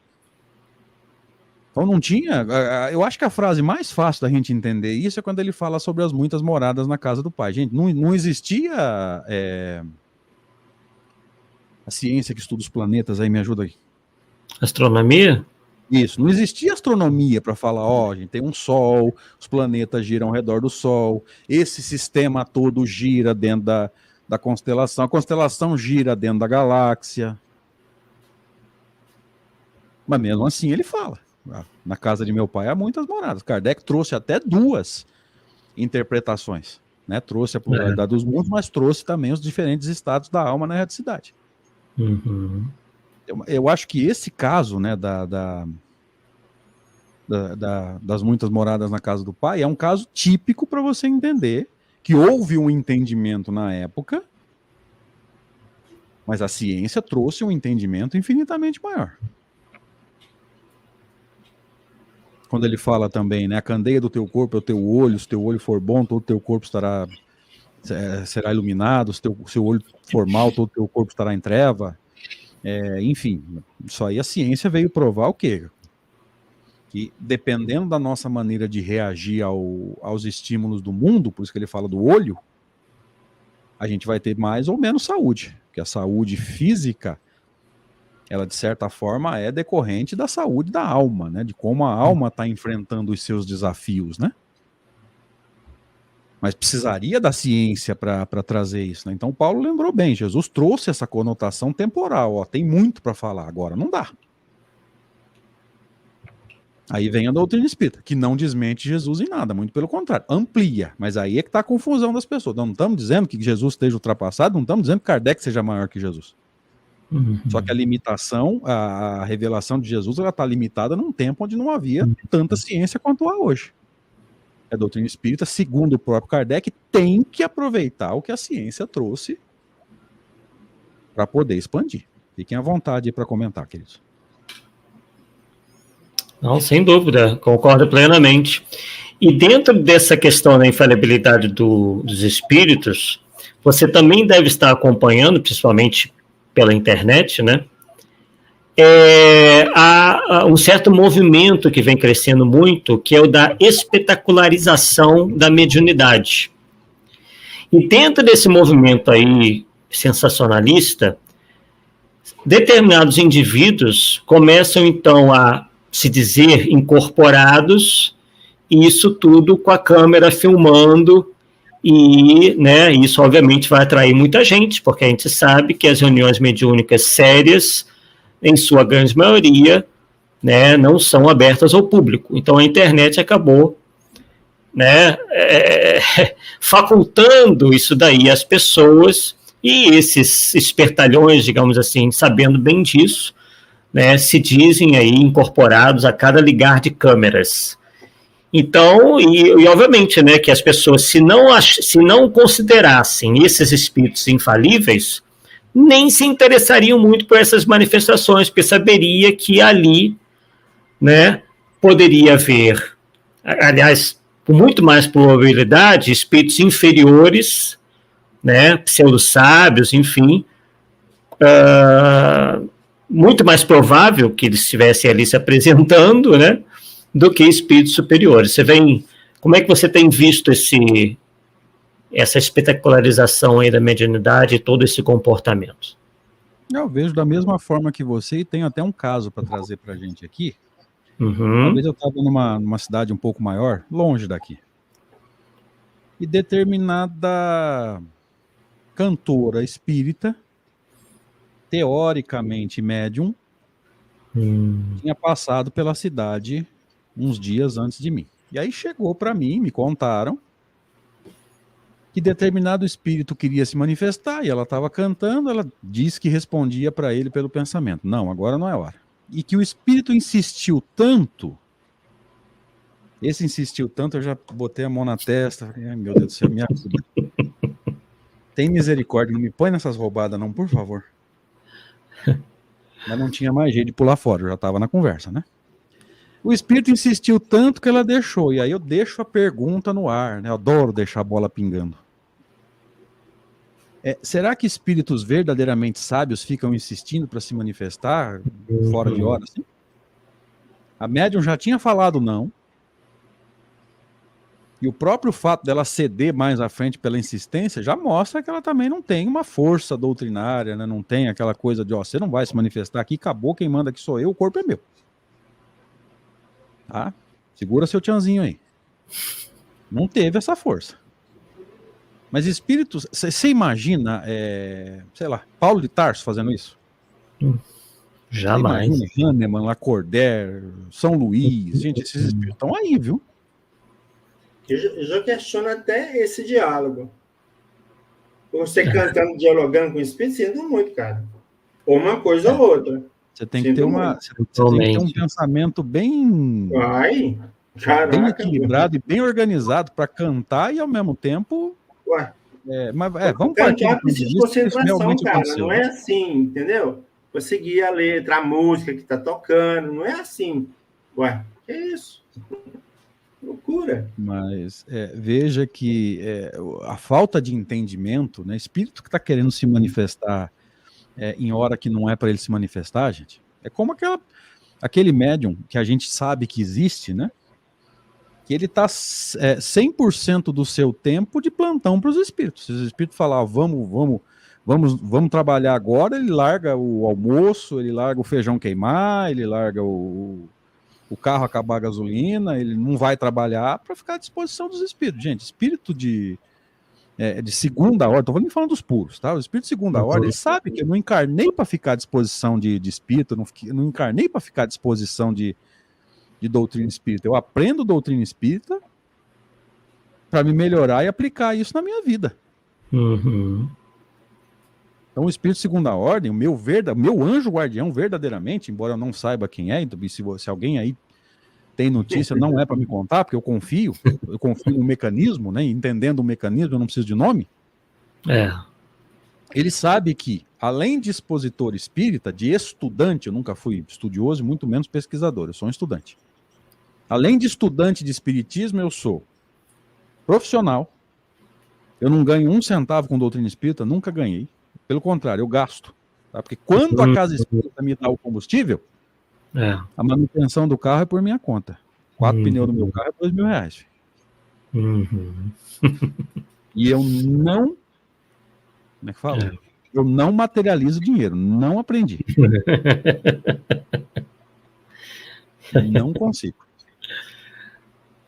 Então não tinha... Eu acho que a frase mais fácil da gente entender isso é quando ele fala sobre as muitas moradas na casa do Pai. Gente, não existia... A ciência que estuda os planetas aí, me ajuda aí. Astronomia? Isso, não existia astronomia para falar, gente, tem um Sol, os planetas giram ao redor do Sol, esse sistema todo gira dentro da constelação, a constelação gira dentro da galáxia. Mas mesmo assim ele fala. Na casa de meu pai há muitas moradas. Kardec trouxe até 2 interpretações, né? Trouxe a pluralidade dos mundos, mas trouxe também os diferentes estados da alma na erraticidade. Uhum. Eu acho que esse caso, né, das muitas moradas na casa do pai é um caso típico para você entender que houve um entendimento na época, mas a ciência trouxe um entendimento infinitamente maior. Quando ele fala também, né, a candeia do teu corpo é o teu olho, se teu olho for bom, todo o teu corpo será iluminado, se seu olho for mal, todo o teu corpo estará em treva. Enfim, isso aí a ciência veio provar o quê? Que dependendo da nossa maneira de reagir aos estímulos do mundo, por isso que ele fala do olho, a gente vai ter mais ou menos saúde. Porque a saúde física, ela de certa forma é decorrente da saúde da alma, né? De como a alma está enfrentando os seus desafios, né? Mas precisaria da ciência para trazer isso, né? Então Paulo lembrou bem, Jesus trouxe essa conotação temporal, ó, tem muito para falar, agora não dá. Aí vem a doutrina espírita, que não desmente Jesus em nada, muito pelo contrário, amplia, mas aí é que está a confusão das pessoas. Não estamos dizendo que Jesus esteja ultrapassado, não estamos dizendo que Kardec seja maior que Jesus. Uhum. Só que a limitação, a revelação de Jesus, ela está limitada num tempo onde não havia tanta ciência quanto há hoje. A doutrina espírita, segundo o próprio Kardec, tem que aproveitar o que a ciência trouxe para poder expandir. Fiquem à vontade para comentar, queridos. Não, sem dúvida, concordo plenamente. E dentro dessa questão da infalibilidade dos espíritos, você também deve estar acompanhando, principalmente pela internet, né? Há um certo movimento que vem crescendo muito, que é o da espetacularização da mediunidade. E dentro desse movimento aí sensacionalista, determinados indivíduos começam então a se dizer incorporados, e isso tudo com a câmera filmando, e, né, isso obviamente vai atrair muita gente, porque a gente sabe que as reuniões mediúnicas sérias, em sua grande maioria, né, não são abertas ao público. Então a internet acabou, né, facultando isso daí às pessoas, e esses espertalhões, digamos assim, sabendo bem disso, né, se dizem aí incorporados a cada ligar de câmeras. Então, e obviamente, né, que as pessoas, se não considerassem esses espíritos infalíveis, nem se interessariam muito por essas manifestações, porque saberia que ali, né, poderia haver, aliás, com muito mais probabilidade, espíritos inferiores, né, pseudo-sábios, enfim, muito mais provável que eles estivessem ali se apresentando, né, do que espíritos superiores. Você vem, como é que você tem visto essa espetacularização aí da mediunidade e todo esse comportamento? Eu vejo da mesma forma que você, e tenho até um caso para trazer para a gente aqui. Uhum. Uma vez eu estava numa cidade um pouco maior, longe daqui, e determinada cantora espírita, teoricamente médium, tinha passado pela cidade uns dias antes de mim. E aí chegou para mim, me contaram que determinado espírito queria se manifestar, e ela estava cantando, ela disse que respondia para ele pelo pensamento. Não, agora não é hora. E que o espírito insistiu tanto, esse insistiu tanto, eu já botei a mão na testa, falei, ai meu Deus do céu, me ajuda. Tem misericórdia, não me põe nessas roubadas não, por favor. Mas não tinha mais jeito de pular fora, eu já estava na conversa, né? O espírito insistiu tanto que ela deixou, e aí eu deixo a pergunta no ar, né? Eu adoro deixar a bola pingando. Será que espíritos verdadeiramente sábios ficam insistindo para se manifestar fora de hora? Assim? A médium já tinha falado não, e o próprio fato dela ceder mais à frente pela insistência já mostra que ela também não tem uma força doutrinária, né? Não tem aquela coisa de, ó, você não vai se manifestar aqui, acabou, quem manda aqui sou eu, o corpo é meu. Tá? Segura seu tchanzinho aí. Não teve essa força. Mas espíritos, você imagina, sei lá, Paulo de Tarso fazendo isso? Jamais. Hahnemann, Lacordaire, São Luís, gente, esses espíritos estão aí, viu? Eu já questiono até esse diálogo. Você cantando, dialogando com o espírito, sinto muito, cara. Ou uma coisa ou outra. Você tem que ter um pensamento bem bem equilibrado e bem organizado para cantar e ao mesmo tempo. Vamos partir cantar precisa de concentração, cara. Não é assim, entendeu? Você seguir a letra, a música que está tocando, não é assim. Que é isso? Loucura. Mas veja que a falta de entendimento, né? Espírito que está querendo se manifestar em hora que não é para ele se manifestar, gente. É como aquele médium que a gente sabe que existe, né? Que ele está 100% do seu tempo de plantão para os espíritos. Se os espíritos falar, vamos trabalhar agora, ele larga o almoço, ele larga o feijão queimar, ele larga o carro acabar a gasolina, ele não vai trabalhar para ficar à disposição dos espíritos. Gente, espírito de segunda ordem, estou falando dos puros, tá? O espírito de segunda ordem, ele sabe que eu não encarnei para ficar à disposição de espírito, não encarnei para ficar à disposição de doutrina espírita. Eu aprendo doutrina espírita para me melhorar e aplicar isso na minha vida. Uhum. Então, o espírito de segunda ordem, o meu anjo guardião, verdadeiramente, embora eu não saiba quem é, então, se alguém aí tem notícia, não é para me contar, porque eu confio no mecanismo, né? Entendendo o mecanismo, eu não preciso de nome. Ele sabe que, além de expositor espírita, de estudante, eu nunca fui estudioso, muito menos pesquisador, eu sou um estudante. Além de estudante de espiritismo, eu sou profissional, eu não ganho 1 centavo com doutrina espírita, nunca ganhei. Pelo contrário, eu gasto. Tá? Porque quando a casa espírita me dá o combustível, a manutenção do carro é por minha conta. 4 pneus do meu carro é R$2.000. E eu não... Como é que fala? Eu não materializo dinheiro. Não aprendi. Não consigo.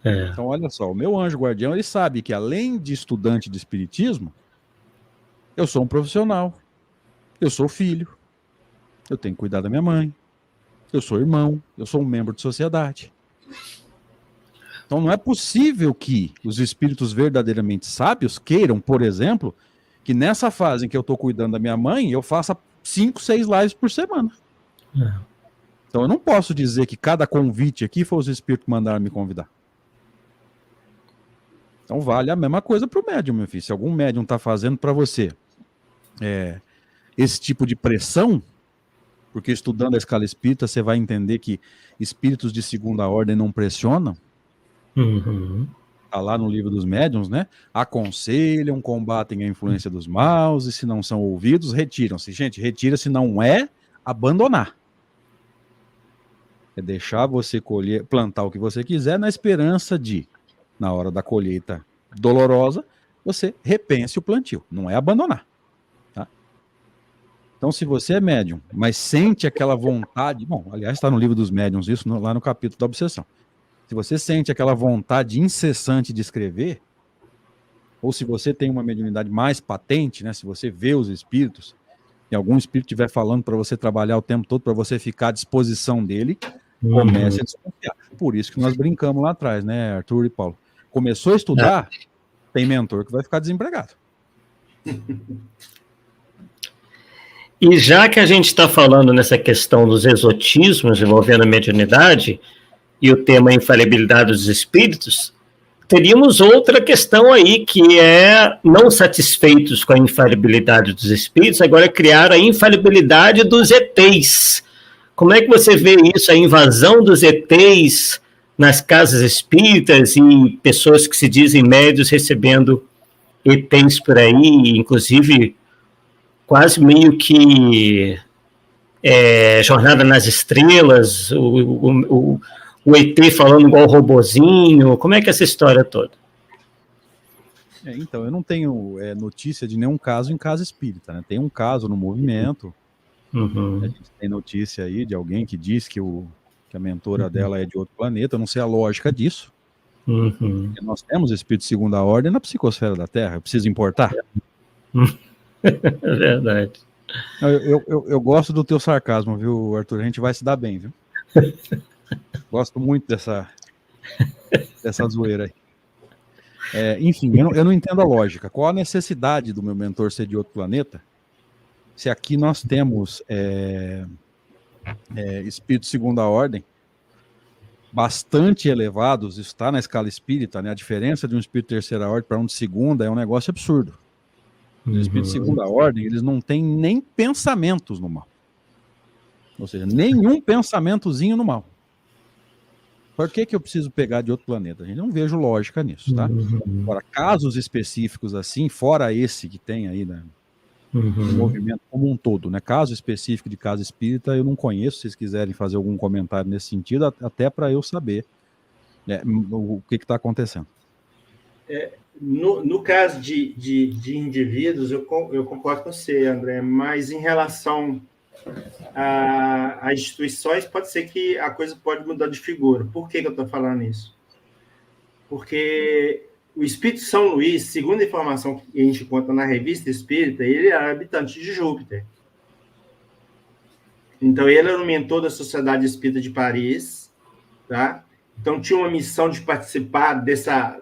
Então, olha só. O meu anjo guardião, ele sabe que além de estudante de espiritismo, eu sou um profissional. Eu sou filho. Eu tenho que cuidar da minha mãe. Eu sou irmão. Eu sou um membro de sociedade. Então, não é possível que os espíritos verdadeiramente sábios queiram, por exemplo, que nessa fase em que eu estou cuidando da minha mãe, eu faça 5, 6 lives por semana. Então, eu não posso dizer que cada convite aqui foi os espíritos que mandaram me convidar. Então, vale a mesma coisa para o médium, meu filho. Se algum médium está fazendo para você esse tipo de pressão, porque estudando a escala espírita, você vai entender que espíritos de segunda ordem não pressionam. Está lá no livro dos médiuns, né? Aconselham, combatem a influência dos maus, e se não são ouvidos, retiram-se. Gente, retira-se não é abandonar. É deixar você plantar o que você quiser na esperança de, na hora da colheita dolorosa, você repense o plantio. Não é abandonar. Tá? Então, se você é médium, mas sente aquela vontade... Bom, aliás, está no livro dos médiuns isso, lá no capítulo da obsessão. Se você sente aquela vontade incessante de escrever, ou se você tem uma mediunidade mais patente, né, se você vê os espíritos, e algum espírito estiver falando para você trabalhar o tempo todo, para você ficar à disposição dele, comece a desconfiar. Por isso que nós brincamos lá atrás, né, Arthur e Paulo? Começou a estudar, tem mentor que vai ficar desempregado. E já que a gente está falando nessa questão dos exotismos envolvendo a mediunidade, e o tema infalibilidade dos espíritos, teríamos outra questão aí, que é, não satisfeitos com a infalibilidade dos espíritos, agora criar a infalibilidade dos ETs. Como é que você vê isso, a invasão dos ETs nas casas espíritas e pessoas que se dizem médios recebendo ETs por aí, inclusive quase meio que Jornada nas Estrelas, o ET falando igual o robozinho, como é que é essa história toda? Então, eu não tenho notícia de nenhum caso em casa espírita, né? Tem um caso no movimento, a gente tem notícia aí de alguém que diz que a mentora dela é de outro planeta, eu não sei a lógica disso. Nós temos espírito de segunda ordem na psicosfera da Terra, eu preciso importar? É verdade. Eu gosto do teu sarcasmo, viu, Arthur? A gente vai se dar bem, viu? Gosto muito dessa zoeira aí. Enfim, eu não entendo a lógica. Qual a necessidade do meu mentor ser de outro planeta? Se aqui nós temos espíritos de segunda ordem bastante elevados, isso está na escala espírita, né? A diferença de um espírito de terceira ordem para um de segunda é um negócio absurdo. Os espíritos de segunda ordem, eles não têm nem pensamentos no mal. Ou seja, nenhum pensamentozinho no mal. Por que eu preciso pegar de outro planeta? A gente não vejo lógica nisso, tá? Agora, casos específicos assim, fora esse que tem aí, né? O movimento como um todo, né? Caso específico de casa espírita, eu não conheço. Se vocês quiserem fazer algum comentário nesse sentido, até para eu saber o que está acontecendo. No caso de indivíduos, eu concordo com você, André, mas em relação a instituições, pode ser que a coisa pode mudar de figura. Por que eu estou falando isso? Porque o Espírito São Luís, segundo a informação que a gente encontra na Revista Espírita, ele era habitante de Júpiter. Então, ele era o mentor da Sociedade Espírita de Paris, tá? Então, tinha uma missão de participar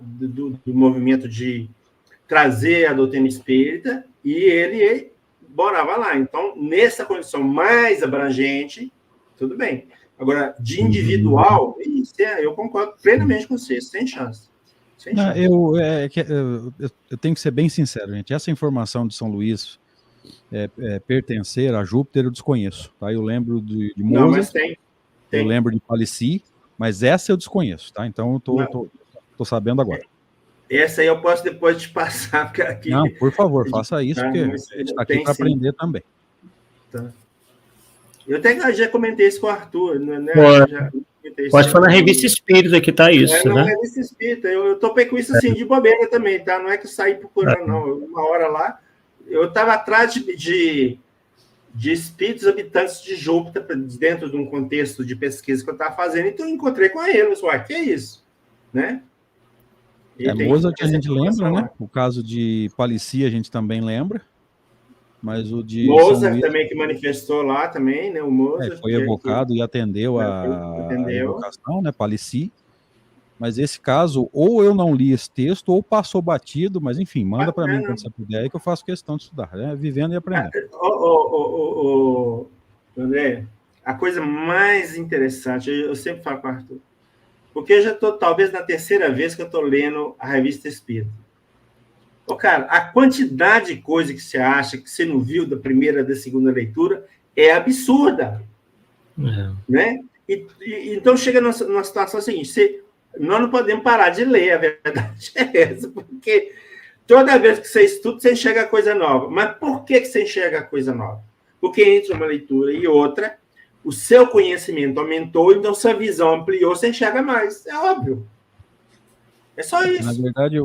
do movimento de trazer a doutrina espírita, e ele morava lá. Então, nessa condição mais abrangente, tudo bem. Agora, de individual, eu concordo plenamente com você, sem chance. Não, eu tenho que ser bem sincero, gente. Essa informação de São Luís pertencer a Júpiter eu desconheço. Tá? Eu lembro de Mozart, não, mas tem. Eu lembro de Palissy, mas essa eu desconheço, tá? Então eu tô sabendo agora. Essa aí eu posso depois te passar. Aqui, não, por favor, faça isso, porque a gente está aqui para aprender também. Tá. Eu até já comentei isso com o Arthur, né? Pode falar na Revista Espírita que tá isso, né? Na Revista Espírita. Eu topei com isso assim, de bobeira também, tá? Não é que eu saí procurando, não. Uma hora lá, eu estava atrás de espíritos habitantes de Júpiter, dentro de um contexto de pesquisa que eu estava fazendo, então eu encontrei com eles. Ué, que é isso? Né? Mozart a gente lembra, né? O caso de Palissy a gente também lembra. Mas o de Mozart também, que manifestou lá também, né? O Mozart foi evocado e atendeu a evocação, né? Palissy. Mas esse caso, ou eu não li esse texto, ou passou batido, mas enfim, manda para mim quando você puder, aí que eu faço questão de estudar, né? Vivendo e aprendendo. André, a coisa mais interessante, eu sempre falo com o Arthur, porque eu já estou, talvez, na terceira vez que eu estou lendo a Revista Espírita. Cara, a quantidade de coisa que você acha que você não viu da primeira e da segunda leitura é absurda. Né? Então, chega numa situação seguinte, nós não podemos parar de ler, a verdade é essa, porque toda vez que você estuda, você enxerga coisa nova. Mas por que você enxerga coisa nova? Porque entre uma leitura e outra, o seu conhecimento aumentou, então sua visão ampliou, você enxerga mais. É óbvio. É só isso. Na verdade,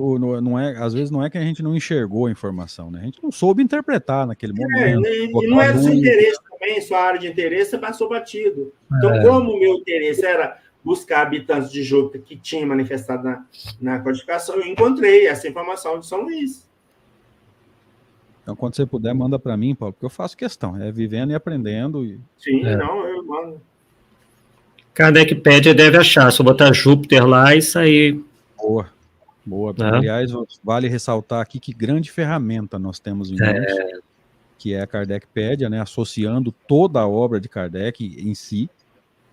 às vezes não é que a gente não enxergou a informação, né? A gente não soube interpretar naquele momento. E não é do seu interesse também, sua área de interesse passou batido. Então, como o meu interesse era buscar habitantes de Júpiter que tinham manifestado na codificação, eu encontrei essa informação de São Luís. Então, quando você puder, manda para mim, Paulo, porque eu faço questão, vivendo e aprendendo. Sim, não, eu mando. Kardecpédia deve achar, só botar Júpiter lá e sair. Boa. Aliás, vale ressaltar aqui que grande ferramenta nós temos em mãos, que é a Kardecpédia, né, associando toda a obra de Kardec em si.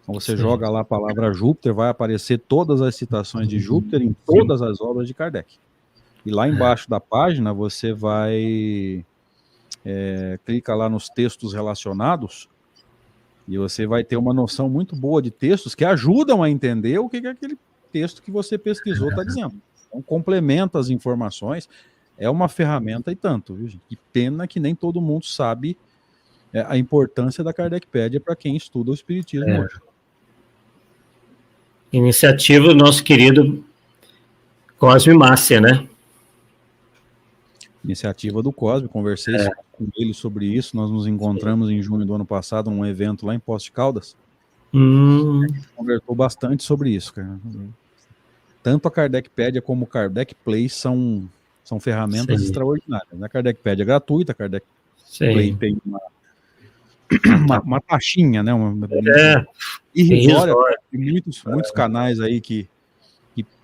Então você joga lá a palavra Júpiter, vai aparecer todas as citações de Júpiter em todas as obras de Kardec. E lá embaixo da página você vai clica lá nos textos relacionados e você vai ter uma noção muito boa de textos que ajudam a entender o que aquele texto que você pesquisou está dizendo. Então, complementa as informações, é uma ferramenta e tanto, viu, gente? Que pena que nem todo mundo sabe a importância da Kardecpédia para quem estuda o Espiritismo hoje. Iniciativa do nosso querido Cosme Márcia, né? Iniciativa do Cosme, conversei com ele sobre isso, nós nos encontramos em junho do ano passado num evento lá em Poços de Caldas. Conversou bastante sobre isso, cara. Tanto a Kardecpédia como o Kardec Play são ferramentas extraordinárias. A Kardecpédia é gratuita, a Kardec Play tem uma taxinha, né? Irrisória. Tem muitos canais aí que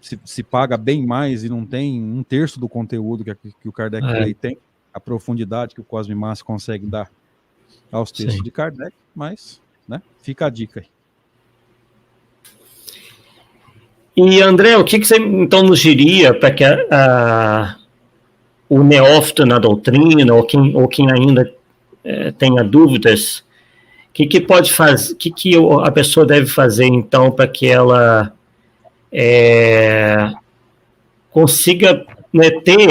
se paga bem mais e não tem 1/3 do conteúdo que o Kardec Play tem, a profundidade que o Cosme Massa consegue dar aos textos de Kardec, mas, né, fica a dica aí. E, André, o que você então nos diria para que o neófito na doutrina, ou quem ainda tenha dúvidas, o que pode fazer, o que a pessoa deve fazer então para que ela consiga, né, ter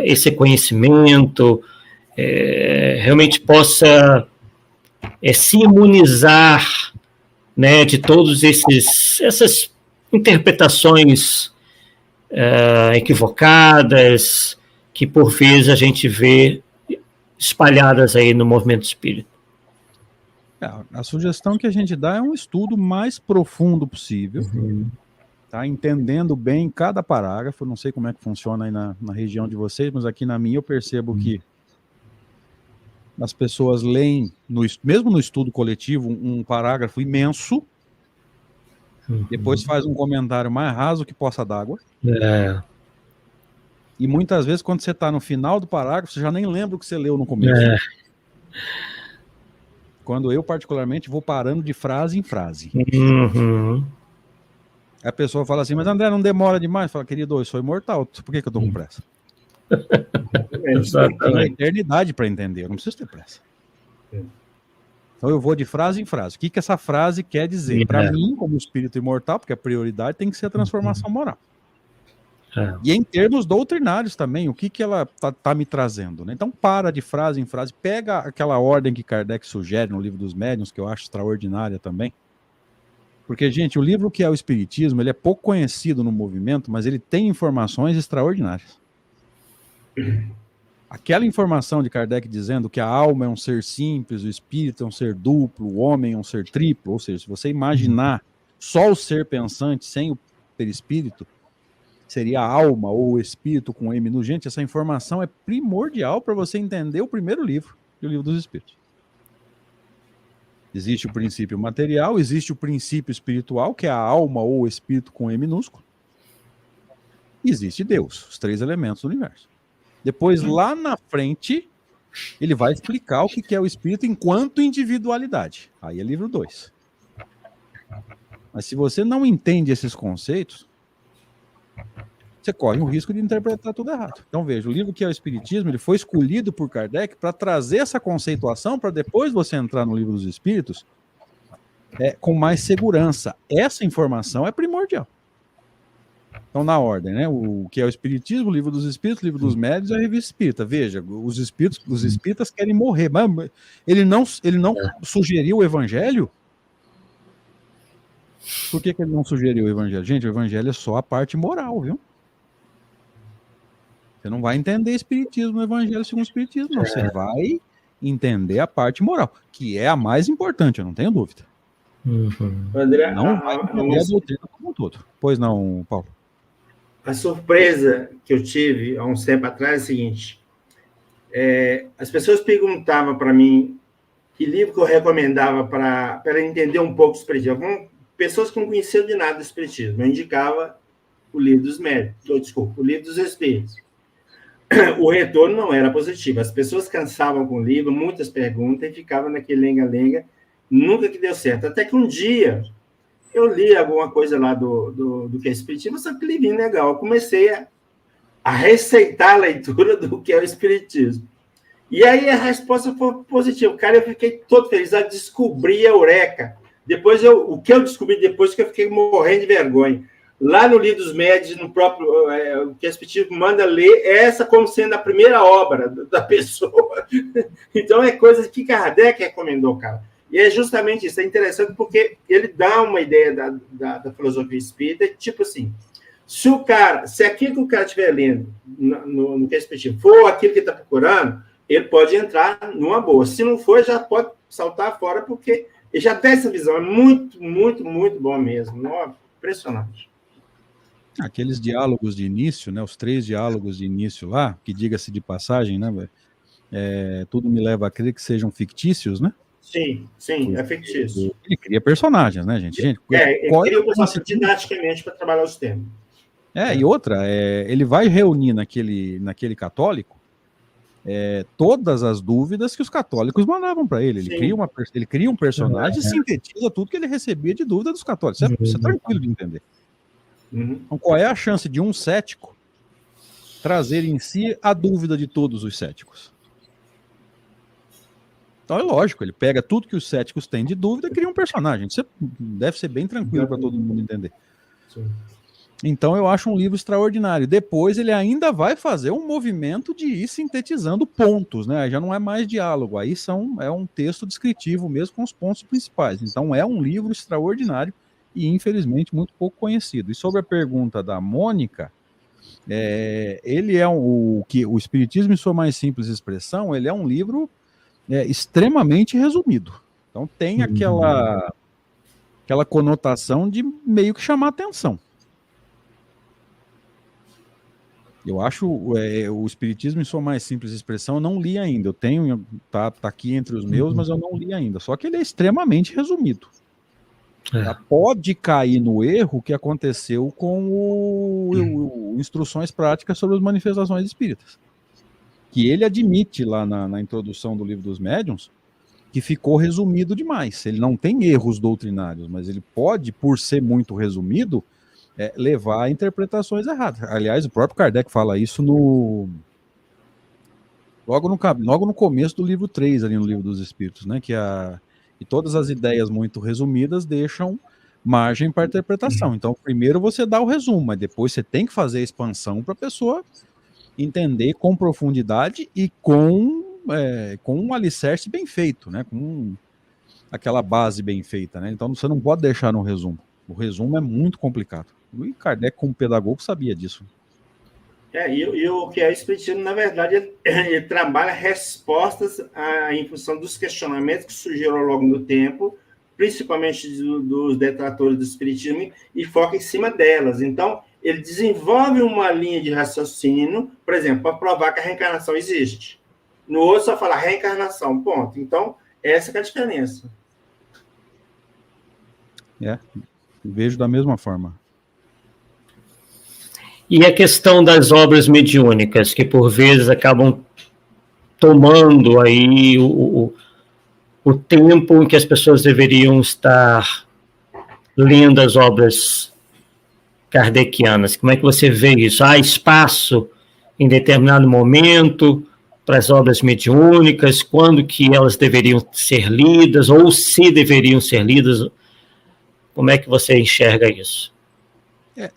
esse conhecimento, realmente possa se imunizar, né, de todos essas interpretações equivocadas que por vezes a gente vê espalhadas aí no movimento espírita. A sugestão que a gente dá é um estudo mais profundo possível, tá? Entendendo bem cada parágrafo. Não sei como é que funciona aí na região de vocês, mas aqui na minha eu percebo que as pessoas leem, mesmo no estudo coletivo, um parágrafo imenso, depois faz um comentário mais raso que poça d'água. E muitas vezes, quando você está no final do parágrafo, você já nem lembra o que você leu no começo. Quando eu, particularmente, vou parando de frase em frase. A pessoa fala assim, mas André, não demora demais? Fala, querido, eu sou imortal, por que eu estou com pressa? Eu tenho a eternidade para entender, eu não preciso ter pressa. Então eu vou de frase em frase. O que essa frase quer dizer? Para mim, como espírito imortal, porque a prioridade tem que ser a transformação moral. E em termos doutrinários também, o que ela tá me trazendo, né? Então para de frase em frase, pega aquela ordem que Kardec sugere no Livro dos Médiuns, que eu acho extraordinária também. Porque, gente, o livro que é o Espiritismo, ele é pouco conhecido no movimento, mas ele tem informações extraordinárias. Aquela informação de Kardec dizendo que a alma é um ser simples, o espírito é um ser duplo, o homem é um ser triplo, ou seja, se você imaginar só o ser pensante sem o perispírito, seria a alma ou o espírito com M no. Gente, essa informação é primordial para você entender o primeiro livro, o Livro dos Espíritos. Existe o princípio material, existe o princípio espiritual, que é a alma ou o espírito com E minúsculo. E existe Deus, os 3 elementos do universo. Depois, lá na frente, ele vai explicar o que é o espírito enquanto individualidade. Aí é livro 2. Mas se você não entende esses conceitos, você corre o risco de interpretar tudo errado. Então veja, o livro que é o Espiritismo, ele foi escolhido por Kardec para trazer essa conceituação para depois você entrar no Livro dos Espíritos com mais segurança. Essa informação é primordial. Então, na ordem, né? O que é o Espiritismo, o Livro dos Espíritos, o Livro dos Médiuns e a Revista Espírita. Veja, os espíritas querem morrer, mas ele não sugeriu o Evangelho? Por que ele não sugeriu o Evangelho? Gente, o Evangelho é só a parte moral, viu? Você não vai entender Espiritismo no Evangelho segundo o Espiritismo, não. Você vai entender a parte moral, que é a mais importante, eu não tenho dúvida. André, não vai entender a doutrina como um todo. Pois não, Paulo? A surpresa que eu tive há uns tempos atrás é a seguinte. As pessoas perguntavam para mim que livro que eu recomendava para entender um pouco do Espiritismo. Pessoas que não conheciam de nada do Espiritismo. Eu indicava o Livro dos Médiuns, o Livro dos Espíritos. O retorno não era positivo. As pessoas cansavam com o livro, muitas perguntas, e ficavam naquele lenga-lenga, nunca que deu certo. Até que um dia eu li alguma coisa lá do que é Espiritismo, só que livrinho legal. Eu comecei a receitar a leitura do que é o Espiritismo. E aí a resposta foi positiva. Cara, eu fiquei todo feliz. Eu descobri a eureka. Depois o que eu descobri depois que eu fiquei morrendo de vergonha. Lá no Livro dos Médiuns, no próprio o que o Espiritismo manda ler, essa como sendo a primeira obra da pessoa. Então, é coisa que Kardec recomendou, cara. E é justamente isso. É interessante porque ele dá uma ideia da filosofia espírita, tipo assim, se aquilo que o cara estiver lendo no que é Espiritismo for aquilo que ele está procurando, ele pode entrar numa boa. Se não for, já pode saltar fora, porque ele já tem essa visão. É muito, muito, muito bom mesmo. Impressionante. Aqueles diálogos de início, né, os 3 diálogos de início lá, que diga-se de passagem, né, tudo me leva a crer que sejam fictícios, né? Sim, é fictício. Ele cria personagens, né, gente? Ele cria o personagem didaticamente para trabalhar os temas. E outra, ele vai reunir naquele católico todas as dúvidas que os católicos mandavam para ele. Ele cria um personagem e sintetiza tudo que ele recebia de dúvida dos católicos. Isso é tranquilo de entender. Então, qual é a chance de um cético trazer em si a dúvida de todos os céticos? Então é lógico, ele pega tudo que os céticos têm de dúvida e cria um personagem. Isso deve ser bem tranquilo para todo mundo entender. Sim. Então eu acho um livro extraordinário. Depois ele ainda vai fazer um movimento de ir sintetizando pontos, né? Já não é mais diálogo, aí é um texto descritivo mesmo com os pontos principais. Então é um livro extraordinário e infelizmente muito pouco conhecido. E sobre a pergunta da Mônica, ele é o Espiritismo em sua mais simples expressão, ele é um livro extremamente resumido. Então tem aquela conotação de meio que chamar atenção. Eu acho o Espiritismo em sua mais simples expressão, eu não li ainda. Eu tenho, tá aqui entre os meus, mas eu não li ainda. Só que ele é extremamente resumido. Pode cair no erro que aconteceu com o Instruções Práticas sobre as Manifestações Espíritas. Que ele admite lá na introdução do Livro dos Médiuns que ficou resumido demais. Ele não tem erros doutrinários, mas ele pode, por ser muito resumido, levar a interpretações erradas. Aliás, o próprio Kardec fala isso logo no começo do livro 3, ali no Livro dos Espíritos, né? Que todas as ideias muito resumidas deixam margem para interpretação. Então, primeiro você dá o resumo, mas depois você tem que fazer a expansão para a pessoa entender com profundidade e com um alicerce bem feito, né? Com aquela base bem feita, né? Então você não pode deixar no resumo. O resumo é muito complicado. E Kardec, como pedagogo, sabia disso. E o que é o Espiritismo, na verdade, ele trabalha respostas em função dos questionamentos que surgiram ao longo do tempo, principalmente dos detratores do Espiritismo, e foca em cima delas. Então, ele desenvolve uma linha de raciocínio, por exemplo, para provar que a reencarnação existe. No outro só fala reencarnação, ponto. Então, essa que é a diferença. Vejo da mesma forma. E a questão das obras mediúnicas, que por vezes acabam tomando aí o tempo em que as pessoas deveriam estar lendo as obras kardecianas. Como é que você vê isso? Há espaço em determinado momento para as obras mediúnicas? Quando que elas deveriam ser lidas? Ou se deveriam ser lidas? Como é que você enxerga isso?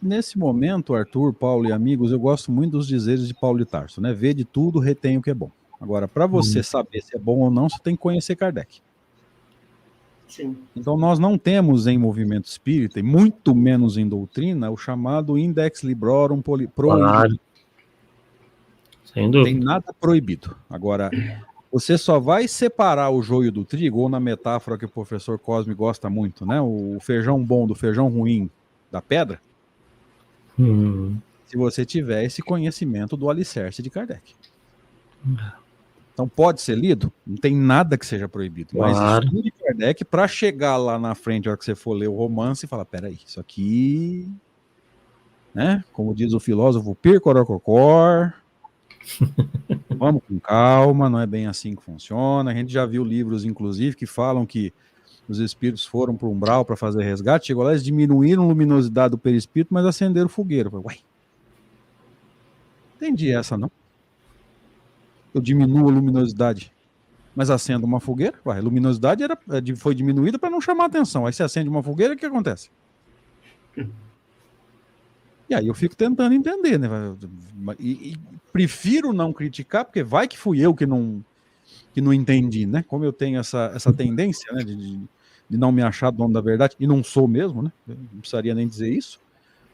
Nesse momento, Arthur, Paulo e amigos, eu gosto muito dos dizeres de Paulo de Tarso, né? Vê de tudo, retém o que é bom. Agora, para você saber se é bom ou não, você tem que conhecer Kardec. Sim. Então, nós não temos em movimento espírita, e muito menos em doutrina, o chamado Index Librorum proibido. Claro. Sem dúvida. Tem nada proibido. Agora, você só vai separar o joio do trigo, ou na metáfora que o professor Cosme gosta muito, né? O feijão bom do feijão ruim da pedra, se você tiver esse conhecimento do alicerce de Kardec. Então pode ser lido? Não tem nada que seja proibido. Mas estude Kardec para chegar lá na frente, na hora que você for ler o romance, e falar, peraí, isso aqui, né? Como diz o filósofo Pircorococor, vamos com calma, não é bem assim que funciona. A gente já viu livros, inclusive, que falam que os espíritos foram para o umbral para fazer resgate, chegou lá, eles diminuíram a luminosidade do perispírito, mas acenderam fogueira. Uai, entendi essa, não? Eu diminuo a luminosidade, mas acendo uma fogueira? Uai, a luminosidade foi diminuída para não chamar atenção. Aí você acende uma fogueira, o que acontece? E aí eu fico tentando entender, né? E prefiro não criticar, porque vai que fui eu que não entendi, né? Como eu tenho essa tendência, né, de não me achar dono da verdade, e não sou mesmo, né? Eu não precisaria nem dizer isso,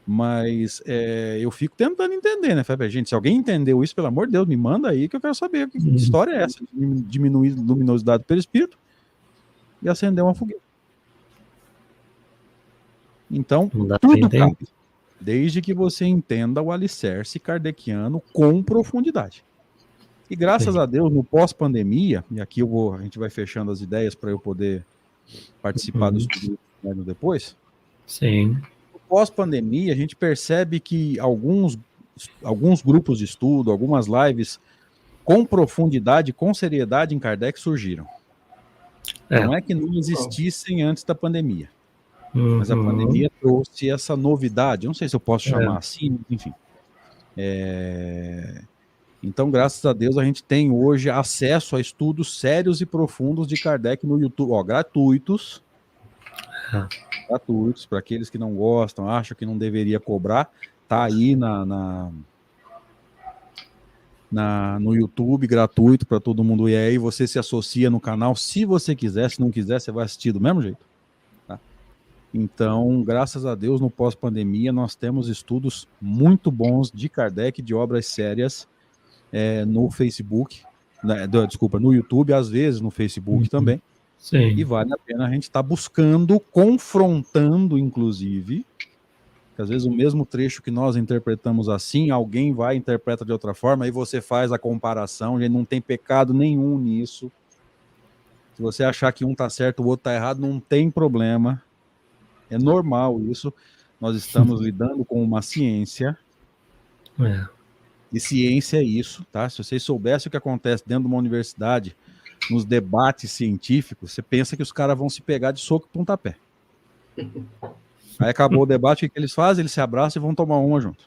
mas eu fico tentando entender, né? Falei, gente, se alguém entendeu isso, pelo amor de Deus, me manda aí que eu quero saber que história é essa, de diminuir a luminosidade do perispírito e acender uma fogueira. Então, tudo cabe, desde que você entenda o alicerce kardeciano com profundidade. E graças a Deus, no pós-pandemia, e aqui a gente vai fechando as ideias para eu poder participar do estudo depois. Sim. No pós-pandemia, a gente percebe que alguns grupos de estudo, algumas lives com profundidade, com seriedade em Kardec surgiram. Não é que não existissem antes da pandemia, mas a pandemia trouxe essa novidade, não sei se eu posso chamar assim, enfim. Então, graças a Deus, a gente tem hoje acesso a estudos sérios e profundos de Kardec no YouTube, gratuitos, para aqueles que não gostam, acham que não deveria cobrar, tá aí no YouTube, gratuito para todo mundo. E aí você se associa no canal, se você quiser, se não quiser, você vai assistir do mesmo jeito. Tá? Então, graças a Deus, no pós-pandemia, nós temos estudos muito bons de Kardec, de obras sérias, no Facebook, no YouTube, às vezes no Facebook também. Sim. E vale a pena a gente estar buscando, confrontando, inclusive, que às vezes o mesmo trecho que nós interpretamos assim, alguém vai e interpreta de outra forma, aí você faz a comparação, gente, não tem pecado nenhum nisso. Se você achar que um está certo, o outro está errado, não tem problema. É normal isso. Nós estamos lidando com uma ciência. E ciência é isso, tá? Se vocês soubessem o que acontece dentro de uma universidade, nos debates científicos, você pensa que os caras vão se pegar de soco e pontapé. Aí acabou o debate, o que eles fazem? Eles se abraçam e vão tomar uma junto.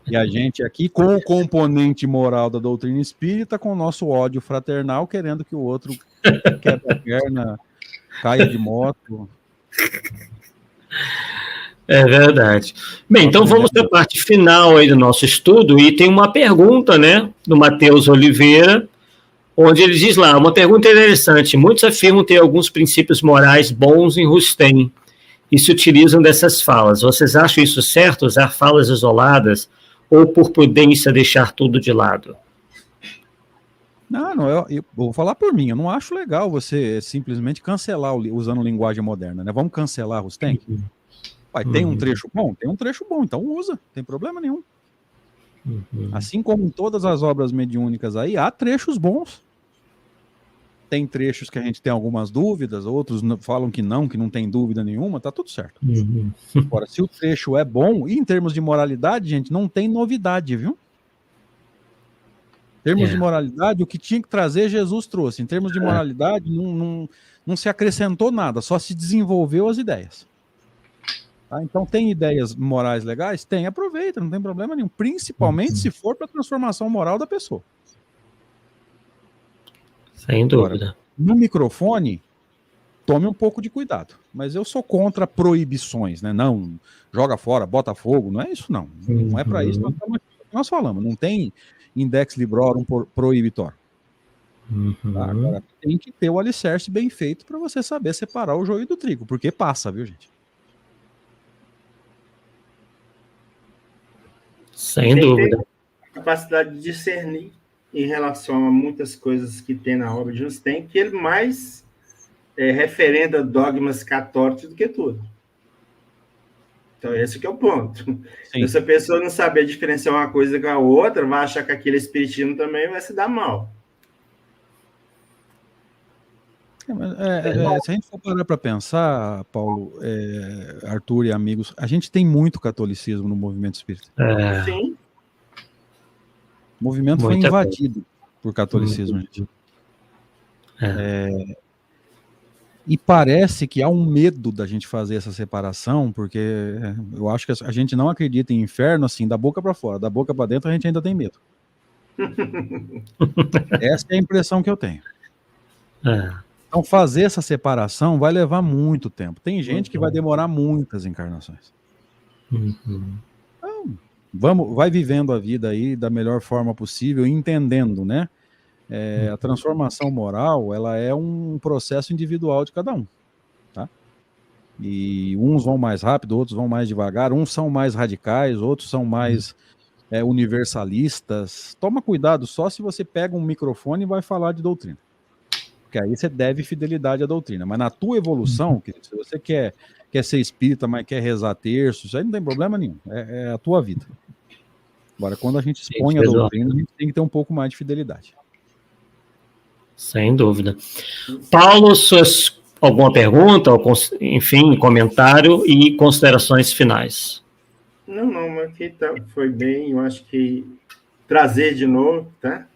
E a gente aqui, com o componente moral da doutrina espírita, com o nosso ódio fraternal, querendo que o outro quebre a perna, caia de moto. É verdade. Bem, então vamos para a parte final aí do nosso estudo, e tem uma pergunta, né, do Matheus Oliveira, onde ele diz lá, uma pergunta interessante: muitos afirmam ter alguns princípios morais bons em Rustem e se utilizam dessas falas. Vocês acham isso certo, usar falas isoladas, ou por prudência deixar tudo de lado? Não, eu vou falar por mim, eu não acho legal você simplesmente cancelar usando linguagem moderna, né? Vamos cancelar Rustem? Tem um trecho bom? Tem um trecho bom, então usa, não tem problema nenhum. Assim como em todas as obras mediúnicas aí, há trechos bons. Tem trechos que a gente tem algumas dúvidas, outros falam que não tem dúvida nenhuma, tá tudo certo. Agora, se o trecho é bom, e em termos de moralidade, gente, não tem novidade, viu? Em termos de moralidade, o que tinha que trazer, Jesus trouxe. Em termos de moralidade, não se acrescentou nada, só se desenvolveu as ideias. Tá? Então, tem ideias morais legais? Tem, aproveita, não tem problema nenhum. Principalmente se for para a transformação moral da pessoa. Sem dúvida. Agora, no microfone, tome um pouco de cuidado. Mas eu sou contra proibições, né? Não, joga fora, bota fogo, não é isso não. Não é para isso que nós falamos. Não tem index librorum prohibitor. Tá? Agora, tem que ter o alicerce bem feito para você saber separar o joio do trigo, porque passa, viu, gente? Sem dúvida. A capacidade de discernir em relação a muitas coisas que tem na obra de Rustem, que ele mais referenda dogmas católicos do que tudo. Então, esse que é o ponto. Sim. Se a pessoa não saber diferenciar uma coisa com a outra, vai achar que aquele espiritismo também vai se dar mal. Se a gente for parar para pensar, Paulo, Arthur e amigos, a gente tem muito catolicismo no movimento espírita. Sim. O movimento foi invadido por catolicismo, gente. E parece que há um medo da gente fazer essa separação, porque eu acho que a gente não acredita em inferno assim, da boca para fora. Da boca para dentro a gente ainda tem medo. Essa é a impressão que eu tenho. Então, fazer essa separação vai levar muito tempo. Tem gente que vai demorar muitas encarnações. Então, vai vivendo a vida aí da melhor forma possível, entendendo, né? A transformação moral, ela é um processo individual de cada um, tá? E uns vão mais rápido, outros vão mais devagar, uns são mais radicais, outros são mais universalistas. Toma cuidado só se você pega um microfone e vai falar de doutrina. Porque aí você deve fidelidade à doutrina. Mas na tua evolução, se você quer ser espírita, mas quer rezar terço, isso aí não tem problema nenhum. É a tua vida. Agora, quando a gente expõe a doutrina, a gente tem que ter um pouco mais de fidelidade. Sem dúvida. Paulo, alguma pergunta, ou, enfim, comentário e considerações finais? Não, aqui foi bem, eu acho que trazer de novo, tá?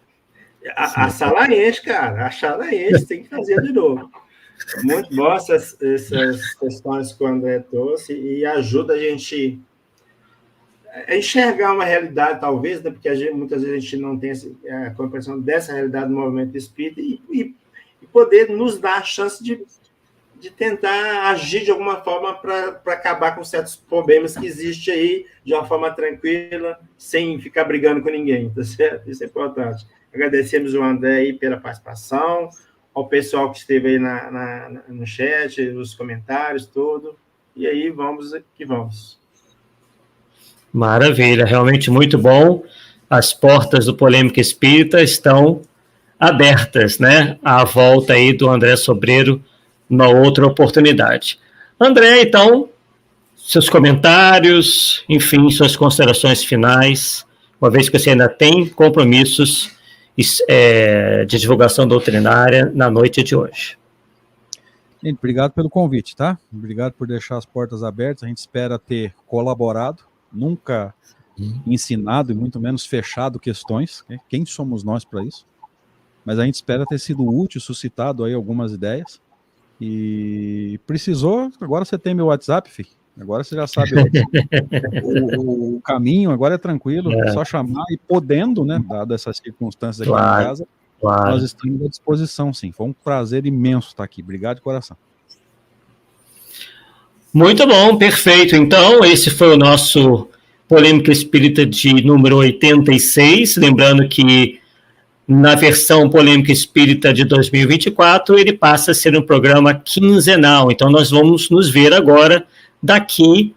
A sala enche, cara, a sala enche, tem que fazer de novo. Muito bom essas questões que o André trouxe e ajuda a gente a enxergar uma realidade, talvez, né? Porque muitas vezes a gente não tem a compreensão dessa realidade do movimento espírita e poder nos dar a chance de tentar agir de alguma forma para acabar com certos problemas que existem aí de uma forma tranquila, sem ficar brigando com ninguém, tá certo? Isso é importante. Agradecemos o André aí pela participação, ao pessoal que esteve aí no chat, os comentários, tudo. E aí, vamos que vamos. Maravilha, realmente muito bom. As portas do Polêmica Espírita estão abertas, né? À volta aí do André Sobreiro, numa outra oportunidade. André, então, seus comentários, enfim, suas considerações finais, uma vez que você ainda tem compromissos de divulgação doutrinária na noite de hoje. Gente, obrigado pelo convite, tá? Obrigado por deixar as portas abertas. A gente espera ter colaborado, nunca ensinado e muito menos fechado questões. Quem somos nós para isso? Mas a gente espera ter sido útil, suscitado aí algumas ideias. E precisou, agora você tem meu WhatsApp, filho. Agora você já sabe o caminho, agora é tranquilo, é só chamar e podendo, né, dado essas circunstâncias aqui em casa, nós estamos à disposição, sim. Foi um prazer imenso estar aqui. Obrigado de coração. Muito bom, perfeito. Então, esse foi o nosso Polêmica Espírita de número 86. Lembrando que na versão Polêmica Espírita de 2024, ele passa a ser um programa quinzenal. Então, nós vamos nos ver agora, daqui,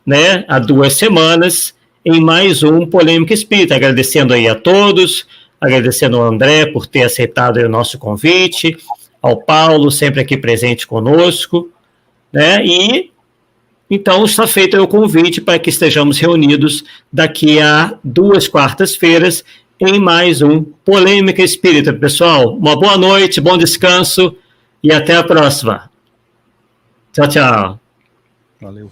né, a 2 semanas, em mais um Polêmica Espírita. Agradecendo aí a todos, agradecendo ao André por ter aceitado aí o nosso convite, ao Paulo, sempre aqui presente conosco, né, e então está feito aí o convite para que estejamos reunidos daqui a 2 quartas-feiras em mais um Polêmica Espírita. Pessoal, uma boa noite, bom descanso e até a próxima. Tchau, tchau. Valeu.